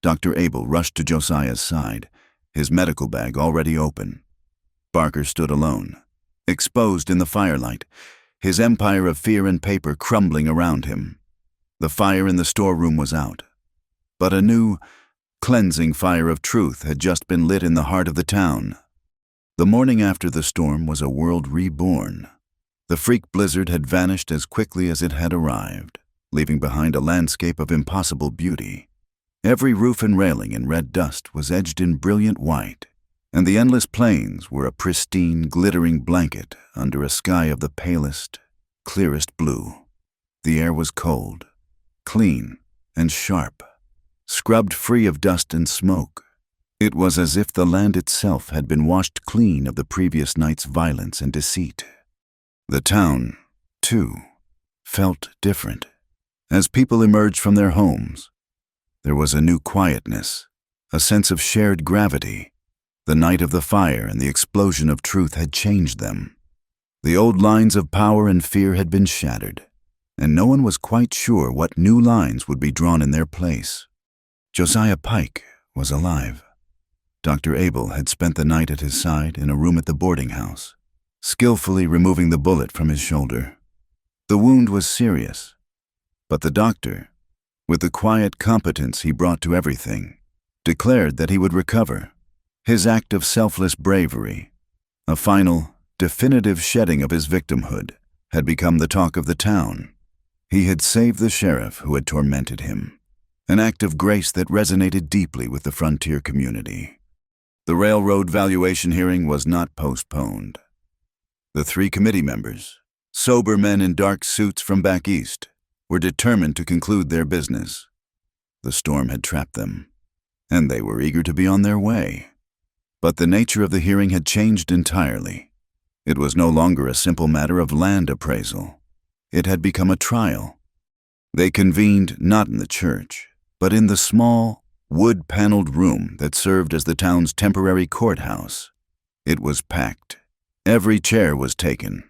Dr. Abel rushed to Josiah's side, his medical bag already open. Barker stood alone, exposed in the firelight, his empire of fear and paper crumbling around him. The fire in the storeroom was out, but a new, cleansing fire of truth had just been lit in the heart of the town. The morning after the storm was a world reborn. The freak blizzard had vanished as quickly as it had arrived, leaving behind a landscape of impossible beauty. Every roof and railing in red dust was edged in brilliant white, and the endless plains were a pristine, glittering blanket under a sky of the palest, clearest blue. The air was cold, clean, and sharp, scrubbed free of dust and smoke. It was as if the land itself had been washed clean of the previous night's violence and deceit. The town, too, felt different. As people emerged from their homes, there was a new quietness, a sense of shared gravity. The night of the fire and the explosion of truth had changed them. The old lines of power and fear had been shattered, and no one was quite sure what new lines would be drawn in their place. Josiah Pike was alive. Dr. Abel had spent the night at his side in a room at the boarding house, skillfully removing the bullet from his shoulder. The wound was serious, but the doctor, with the quiet competence he brought to everything, declared that he would recover. His act of selfless bravery, a final, definitive shedding of his victimhood, had become the talk of the town. He had saved the sheriff who had tormented him, an act of grace that resonated deeply with the frontier community. The railroad valuation hearing was not postponed. The 3 committee members, sober men in dark suits from back east, were determined to conclude their business. The storm had trapped them, and they were eager to be on their way. But the nature of the hearing had changed entirely. It was no longer a simple matter of land appraisal. It had become a trial. They convened not in the church, but in the small, wood-paneled room that served as the town's temporary courthouse. It was packed. Every chair was taken,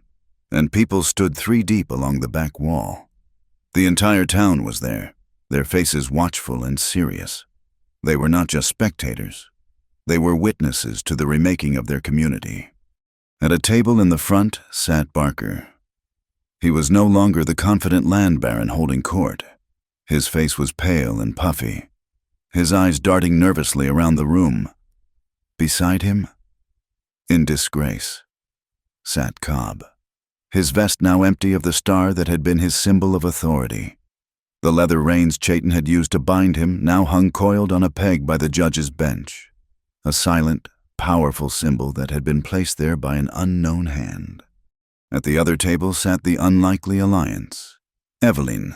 and people stood 3 deep along the back wall. The entire town was there, their faces watchful and serious. They were not just spectators. They were witnesses to the remaking of their community. At a table in the front sat Barker. He was no longer the confident land baron holding court. His face was pale and puffy, his eyes darting nervously around the room. Beside him, in disgrace, sat Cobb, his vest now empty of the star that had been his symbol of authority. The leather reins Chayton had used to bind him now hung coiled on a peg by the judge's bench, a silent, powerful symbol that had been placed there by an unknown hand. At the other table sat the unlikely alliance, Evelyn,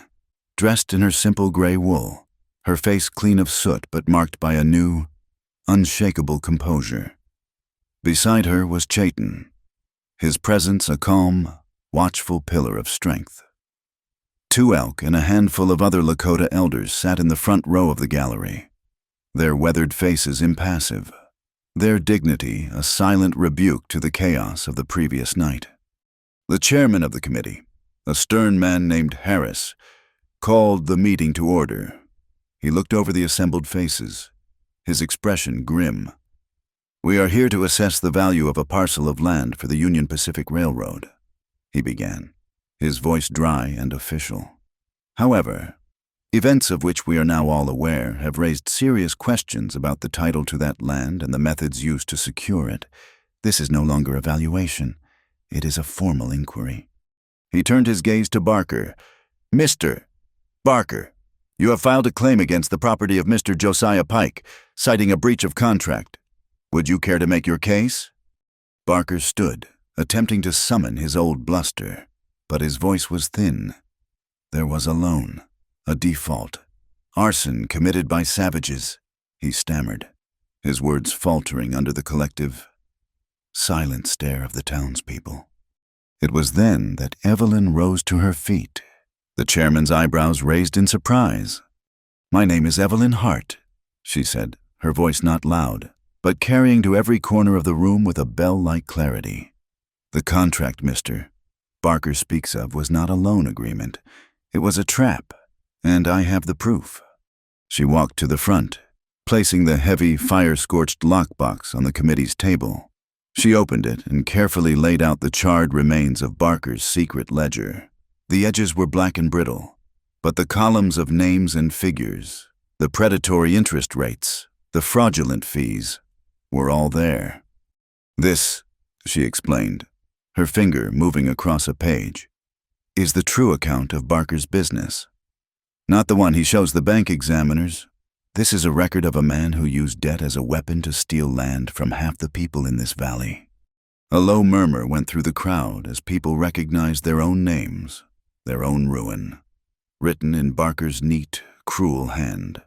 dressed in her simple gray wool, her face clean of soot but marked by a new, unshakable composure. Beside her was Chayton, his presence a calm, watchful pillar of strength. 2 elk and a handful of other Lakota elders sat in the front row of the gallery, their weathered faces impassive, their dignity a silent rebuke to the chaos of the previous night. The chairman of the committee, a stern man named Harris, called the meeting to order. He looked over the assembled faces, his expression grim. "We are here to assess the value of a parcel of land for the Union Pacific Railroad," he began, his voice dry and official. "However, events of which we are now all aware have raised serious questions about the title to that land and the methods used to secure it. This is no longer a valuation. It is a formal inquiry." He turned his gaze to Barker. "Mr. Barker, you have filed a claim against the property of Mr. Josiah Pike, citing a breach of contract. Would you care to make your case?" Barker stood, attempting to summon his old bluster, but his voice was thin. There was a loan, a default, arson committed by savages, he stammered, his words faltering under the collective, silent stare of the townspeople. It was then that Evelyn rose to her feet, the chairman's eyebrows raised in surprise. "My name is Evelyn Hart," she said, her voice not loud, but carrying to every corner of the room with a bell-like clarity. "The contract Mr. Barker speaks of was not a loan agreement. It was a trap, and I have the proof." She walked to the front, placing the heavy, fire-scorched lockbox on the committee's table. She opened it and carefully laid out the charred remains of Barker's secret ledger. The edges were black and brittle, but the columns of names and figures, the predatory interest rates, the fraudulent fees, were all there. "This," she explained, her finger moving across a page, "is the true account of Barker's business. Not the one he shows the bank examiners. This is a record of a man who used debt as a weapon to steal land from half the people in this valley." A low murmur went through the crowd as people recognized their own names, their own ruin, written in Barker's neat, cruel hand.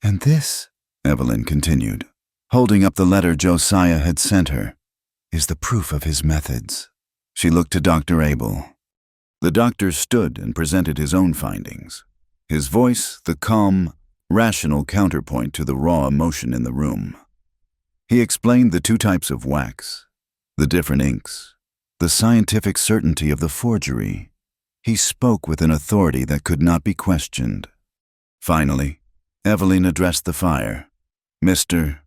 "And this," Evelyn continued, holding up the letter Josiah had sent her, "is the proof of his methods." She looked to Dr. Abel. The doctor stood and presented his own findings, his voice the calm, rational counterpoint to the raw emotion in the room. He explained the 2 types of wax, the different inks, the scientific certainty of the forgery. He spoke with an authority that could not be questioned. Finally, Evelyn addressed the fire. "Mr.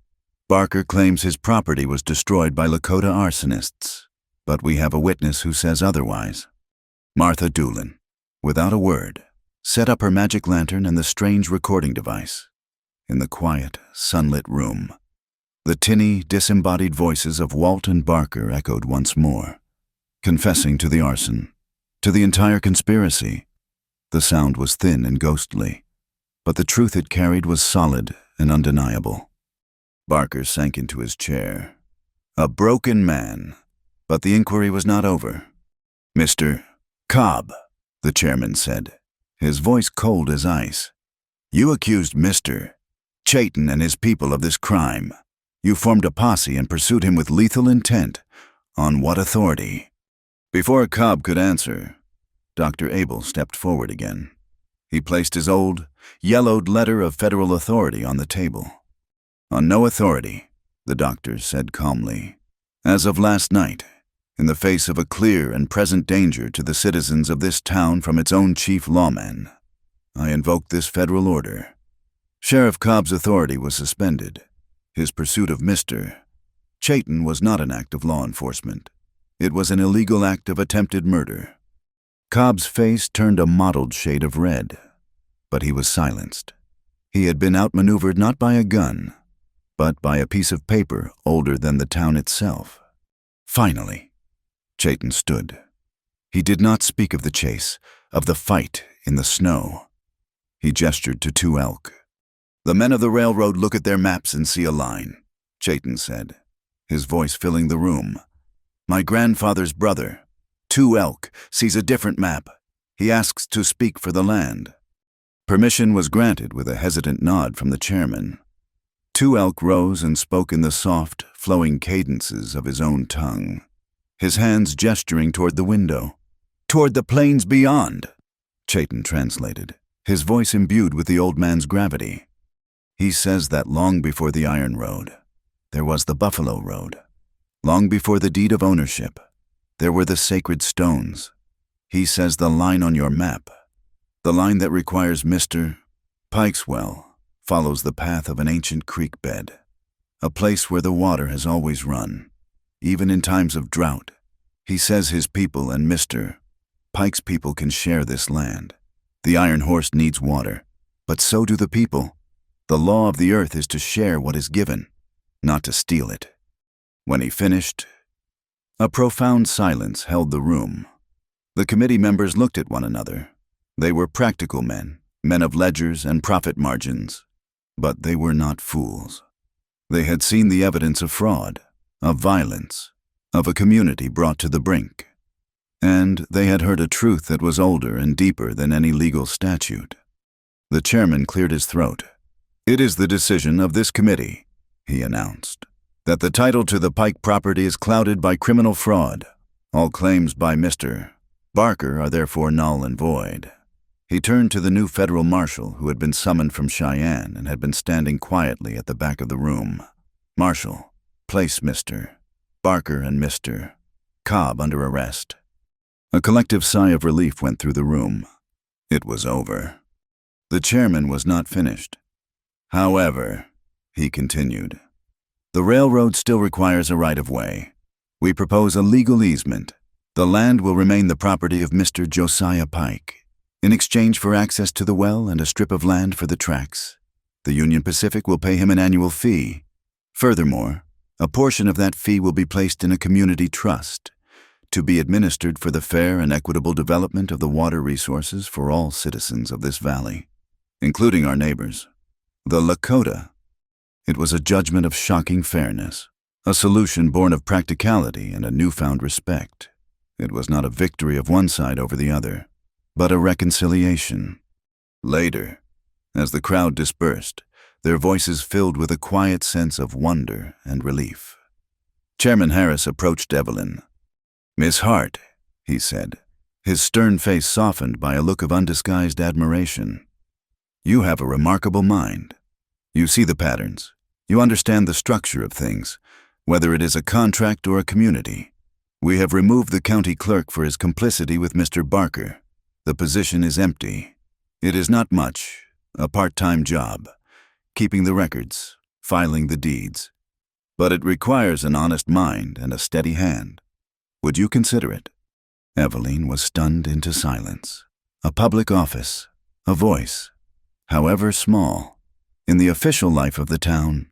Barker claims his property was destroyed by Lakota arsonists, but we have a witness who says otherwise." Martha Doolin, without a word, set up her magic lantern and the strange recording device. In the quiet, sunlit room, the tinny, disembodied voices of Walt and Barker echoed once more, confessing to the arson, to the entire conspiracy. The sound was thin and ghostly, but the truth it carried was solid and undeniable. Barker sank into his chair. A broken man, but the inquiry was not over. "Mr. Cobb," the chairman said, his voice cold as ice, "you accused Mr. Chayton and his people of this crime. You formed a posse and pursued him with lethal intent. On what authority?" Before Cobb could answer, Dr. Abel stepped forward again. He placed his old, yellowed letter of federal authority on the table. "On no authority," the doctor said calmly. "As of last night, in the face of a clear and present danger to the citizens of this town from its own chief lawman, I invoke this federal order. Sheriff Cobb's authority was suspended. His pursuit of Mr. Chayton was not an act of law enforcement. It was an illegal act of attempted murder. Cobb's face turned a mottled shade of red, but he was silenced. He had been outmaneuvered not by a gun, but by a piece of paper older than the town itself. Finally, Chayton stood. He did not speak of the chase, of the fight in the snow. He gestured to two elk. "The men of the railroad look at their maps and see a line," Chayton said, his voice filling the room. "My grandfather's brother, Two Elk, sees a different map. He asks to speak for the land." Permission was granted with a hesitant nod from the chairman. Two Elk rose and spoke in the soft, flowing cadences of his own tongue, his hands gesturing toward the window. "Toward the plains beyond," Chayton translated, his voice imbued with the old man's gravity. "He says that long before the Iron Road, there was the Buffalo Road. Long before the deed of ownership, there were the sacred stones. He says the line on your map, the line that requires Mr. Pike's well, follows the path of an ancient creek bed, a place where the water has always run, even in times of drought. He says his people and Mr. Pike's people can share this land. The Iron Horse needs water, but so do the people. The law of the earth is to share what is given, not to steal it." When he finished, a profound silence held the room. The committee members looked at one another. They were practical men, men of ledgers and profit margins, but they were not fools. They had seen the evidence of fraud, of violence, of a community brought to the brink. And they had heard a truth that was older and deeper than any legal statute. The chairman cleared his throat. "It is the decision of this committee," he announced, "that the title to the Pike property is clouded by criminal fraud. All claims by Mr. Barker are therefore null and void." He turned to the new federal marshal who had been summoned from Cheyenne and had been standing quietly at the back of the room. "Marshal, place Mr. Barker and Mr. Cobb under arrest." A collective sigh of relief went through the room. It was over. The chairman was not finished. "However," he continued, "the railroad still requires a right-of-way. We propose a legal easement. The land will remain the property of Mr. Josiah Pike. In exchange for access to the well and a strip of land for the tracks, the Union Pacific will pay him an annual fee. Furthermore, a portion of that fee will be placed in a community trust, to be administered for the fair and equitable development of the water resources for all citizens of this valley, including our neighbors, the Lakota." It was a judgment of shocking fairness, a solution born of practicality and a newfound respect. It was not a victory of one side over the other, but a reconciliation. Later, as the crowd dispersed, their voices filled with a quiet sense of wonder and relief. Chairman Harris approached Evelyn. "Miss Hart," he said, his stern face softened by a look of undisguised admiration. "You have a remarkable mind. You see the patterns. You understand the structure of things, whether it is a contract or a community. We have removed the county clerk for his complicity with Mr. Barker. The position is empty. It is not much, a part-time job, keeping the records, filing the deeds. But it requires an honest mind and a steady hand. Would you consider it?" Eveline was stunned into silence. A public office, a voice, however small, in the official life of the town,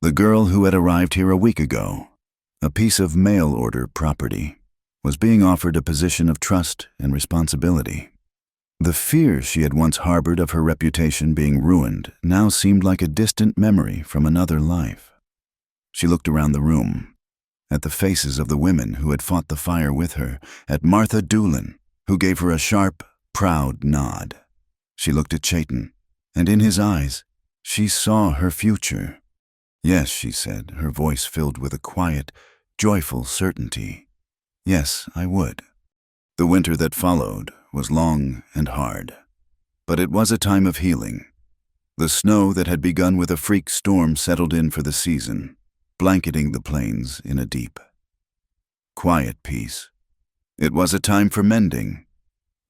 the girl who had arrived here a week ago, a piece of mail order property, was being offered a position of trust and responsibility. The fear she had once harbored of her reputation being ruined now seemed like a distant memory from another life. She looked around the room, at the faces of the women who had fought the fire with her, at Martha Doolin, who gave her a sharp, proud nod. She looked at Chayton, and in his eyes, she saw her future. "Yes," she said, her voice filled with a quiet, joyful certainty. "Yes, I would." The winter that followed was long and hard, but it was a time of healing. The snow that had begun with a freak storm settled in for the season, blanketing the plains in a deep, quiet peace. It was a time for mending,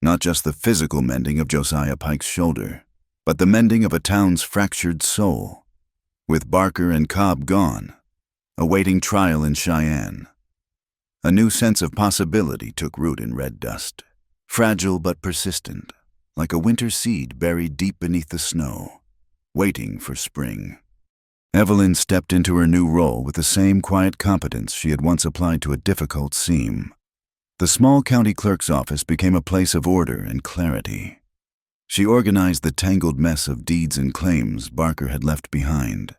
Not just the physical mending of Josiah Pike's shoulder, but the mending of a town's fractured soul. With Barker and Cobb gone, awaiting trial in Cheyenne, a new sense of possibility took root in Red Dust, fragile but persistent, like a winter seed buried deep beneath the snow, waiting for spring. Evelyn stepped into her new role with the same quiet competence she had once applied to a difficult seam. The small county clerk's office became a place of order and clarity. She organized the tangled mess of deeds and claims Barker had left behind,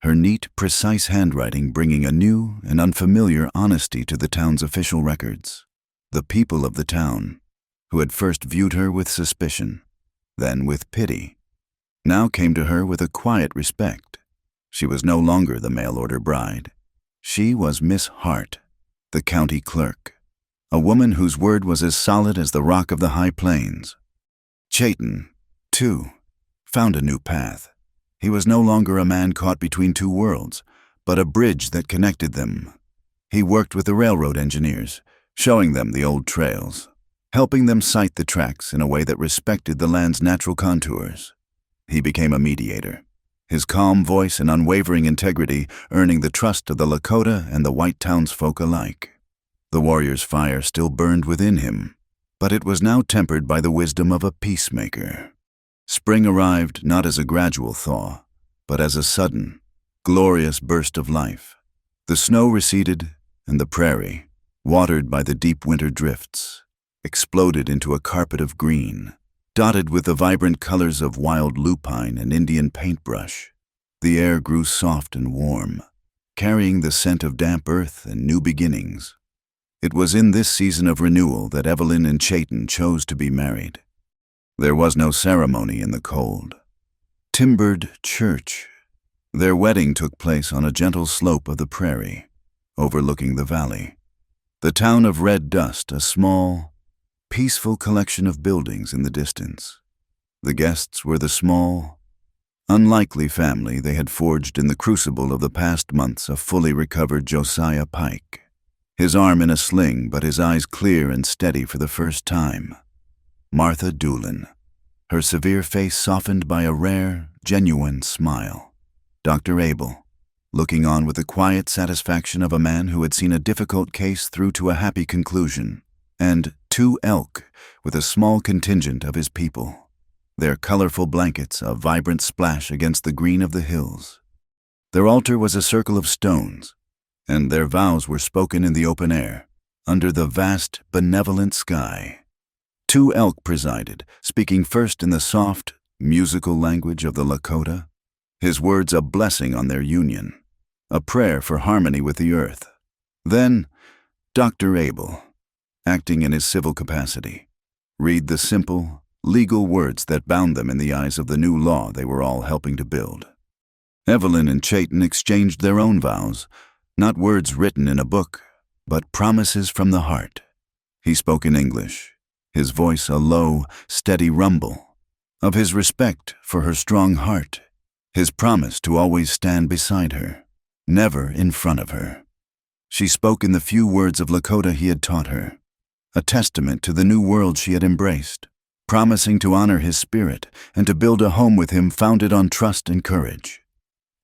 her neat, precise handwriting bringing a new and unfamiliar honesty to the town's official records. The people of the town, who had first viewed her with suspicion, then with pity, now came to her with a quiet respect. She was no longer the mail-order bride. She was Miss Hart, the county clerk, a woman whose word was as solid as the rock of the high plains. Chayton, too, found a new path. He was no longer a man caught between two worlds, but a bridge that connected them. He worked with the railroad engineers, showing them the old trails, helping them site the tracks in a way that respected the land's natural contours. He became a mediator, his calm voice and unwavering integrity earning the trust of the Lakota and the white townsfolk alike. The warrior's fire still burned within him, but it was now tempered by the wisdom of a peacemaker. Spring arrived not as a gradual thaw, but as a sudden, glorious burst of life. The snow receded, and the prairie, watered by the deep winter drifts, exploded into a carpet of green, dotted with the vibrant colors of wild lupine and Indian paintbrush. The air grew soft and warm, carrying the scent of damp earth and new beginnings. It was in this season of renewal that Evelyn and Chayton chose to be married. There was no ceremony in the cold, timbered church. Their wedding took place on a gentle slope of the prairie, overlooking the valley. The town of Red Dust, a small, peaceful collection of buildings in the distance. The guests were the small, unlikely family they had forged in the crucible of the past months of fully recovered Josiah Pike, his arm in a sling but his eyes clear and steady for the first time. Martha Doolin, her severe face softened by a rare, genuine smile. Dr. Abel, looking on with the quiet satisfaction of a man who had seen a difficult case through to a happy conclusion. And 2 elk with a small contingent of his people, their colorful blankets a vibrant splash against the green of the hills. Their altar was a circle of stones, and their vows were spoken in the open air, under the vast, benevolent sky. 2 elk presided, speaking first in the soft, musical language of the Lakota, his words a blessing on their union, a prayer for harmony with the earth. Then, Dr. Abel, acting in his civil capacity, read the simple, legal words that bound them in the eyes of the new law they were all helping to build. Evelyn and Chayton exchanged their own vows, not words written in a book, but promises from the heart. He spoke in English, his voice a low, steady rumble, of his respect for her strong heart, his promise to always stand beside her, never in front of her. She spoke in the few words of Lakota he had taught her, a testament to the new world she had embraced, promising to honor his spirit and to build a home with him founded on trust and courage.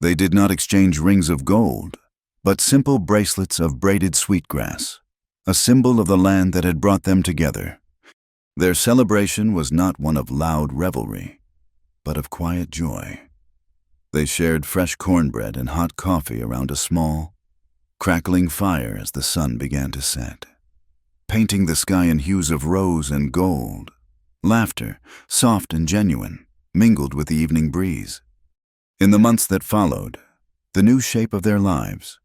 They did not exchange rings of gold, but simple bracelets of braided sweetgrass, a symbol of the land that had brought them together. Their celebration was not one of loud revelry, but of quiet joy. They shared fresh cornbread and hot coffee around a small, crackling fire as the sun began to set, painting the sky in hues of rose and gold. Laughter, soft and genuine, mingled with the evening breeze. In the months that followed, the new shape of their lives,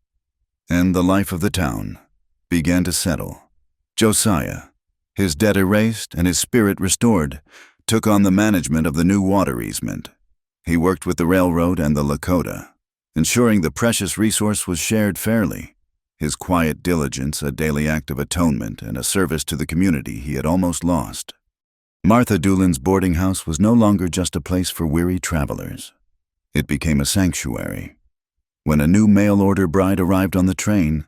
and the life of the town, began to settle. Josiah, his debt erased and his spirit restored, took on the management of the new water easement. He worked with the railroad and the Lakota, ensuring the precious resource was shared fairly, his quiet diligence a daily act of atonement and a service to the community he had almost lost. Martha Doolin's boarding house was no longer just a place for weary travelers. It became a sanctuary. When a new mail-order bride arrived on the train,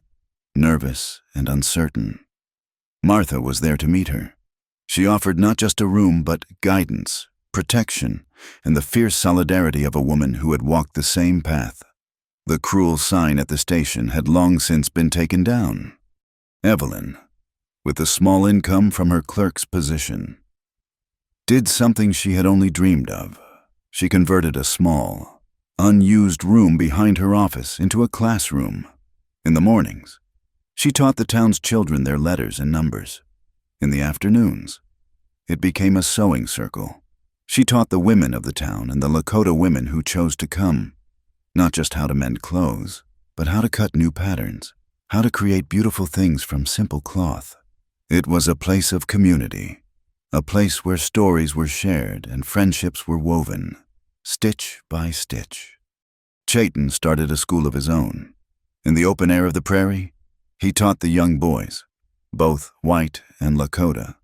nervous and uncertain, Martha was there to meet her. She offered not just a room, but guidance, protection, and the fierce solidarity of a woman who had walked the same path. The cruel sign at the station had long since been taken down. Evelyn, with the small income from her clerk's position, did something she had only dreamed of. She converted a small, unused room behind her office into a classroom. In the mornings, she taught the town's children their letters and numbers. In the afternoons, it became a sewing circle. She taught the women of the town and the Lakota women who chose to come, not just how to mend clothes, but how to cut new patterns, how to create beautiful things from simple cloth. It was a place of community, a place where stories were shared and friendships were woven, stitch by stitch. Chayton started a school of his own. In the open air of the prairie, he taught the young boys, both white and Lakota,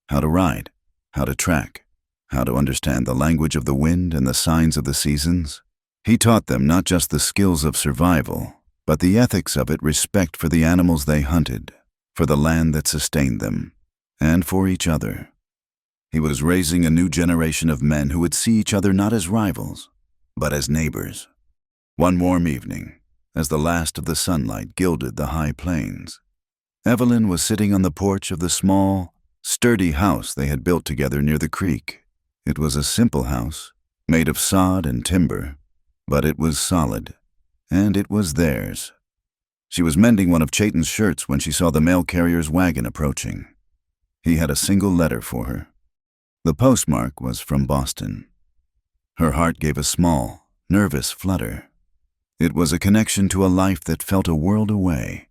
how to ride, how to track, how to understand the language of the wind and the signs of the seasons. He taught them not just the skills of survival, but the ethics of it, respect for the animals they hunted, for the land that sustained them, and for each other. He was raising a new generation of men who would see each other not as rivals, but as neighbors. One warm evening, as the last of the sunlight gilded the high plains, Evelyn was sitting on the porch of the small, sturdy house they had built together near the creek. It was a simple house, made of sod and timber, but it was solid, and it was theirs. She was mending one of Chayton's shirts when she saw the mail carrier's wagon approaching. He had a single letter for her. The postmark was from Boston. Her heart gave a small, nervous flutter. It was a connection to a life that felt a world away.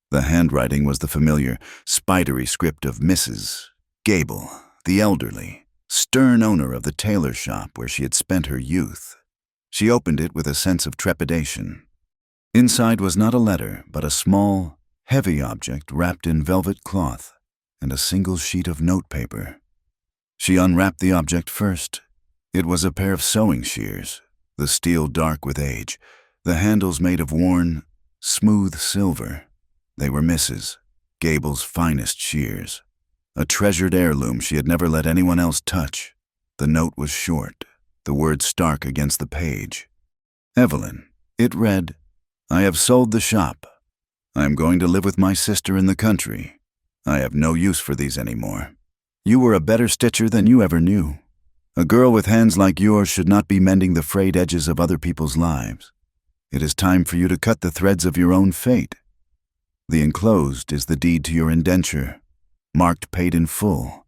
The handwriting was the familiar, spidery script of Mrs. Gable, the elderly, stern owner of the tailor shop where she had spent her youth. She opened it with a sense of trepidation. Inside was not a letter, but a small, heavy object wrapped in velvet cloth and a single sheet of notepaper. She unwrapped the object first. It was a pair of sewing shears, the steel dark with age, the handles made of worn, smooth silver. They were Mrs. Gable's finest shears, a treasured heirloom she had never let anyone else touch. The note was short, the words stark against the page. Evelyn, it read, "I have sold the shop. I am going to live with my sister in the country. I have no use for these anymore. You were a better stitcher than you ever knew. A girl with hands like yours should not be mending the frayed edges of other people's lives. It is time for you to cut the threads of your own fate. The enclosed is the deed to your indenture, marked paid in full.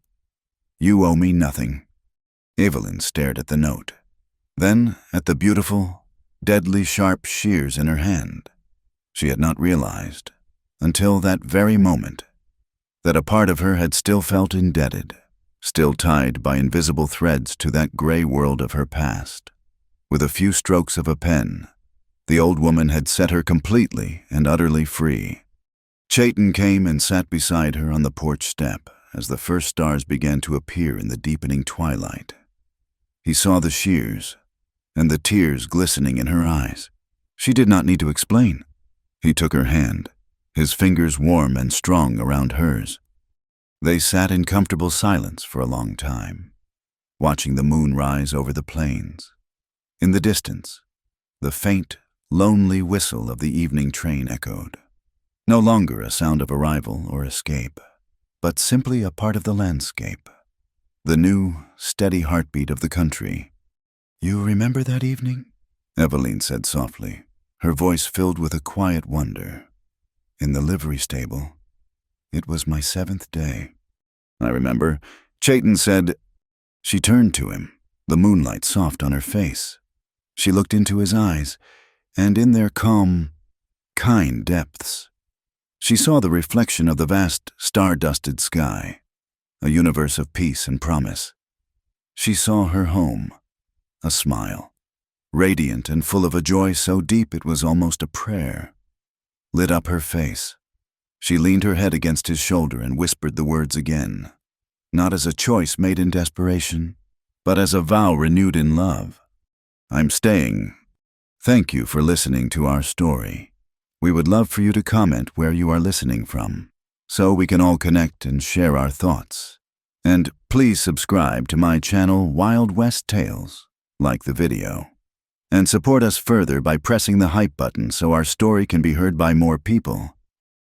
You owe me nothing." Evelyn stared at the note, then at the beautiful, deadly sharp shears in her hand. She had not realized, until that very moment, that a part of her had still felt indebted, still tied by invisible threads to that gray world of her past. With a few strokes of a pen, the old woman had set her completely and utterly free. Chayton came and sat beside her on the porch step as the first stars began to appear in the deepening twilight. He saw the shears and the tears glistening in her eyes. She did not need to explain. He took her hand, his fingers warm and strong around hers. They sat in comfortable silence for a long time, watching the moon rise over the plains. In the distance, the faint, lonely whistle of the evening train echoed. No longer a sound of arrival or escape, but simply a part of the landscape. The new, steady heartbeat of the country. "You remember that evening?" Evelyn said softly, her voice filled with a quiet wonder. "In the livery stable. It was my 7th day." "I remember," Chayton said. She turned to him, the moonlight soft on her face. She looked into his eyes, and in their calm, kind depths, she saw the reflection of the vast, star-dusted sky, a universe of peace and promise. She saw her home, a smile, radiant and full of a joy so deep it was almost a prayer, lit up her face. She leaned her head against his shoulder and whispered the words again, not as a choice made in desperation, but as a vow renewed in love. "I'm staying. Thank you for listening to our story. We would love for you to comment where you are listening from, so we can all connect and share our thoughts. And please subscribe to my channel Wild West Tales, like the video, and support us further by pressing the hype button so our story can be heard by more people.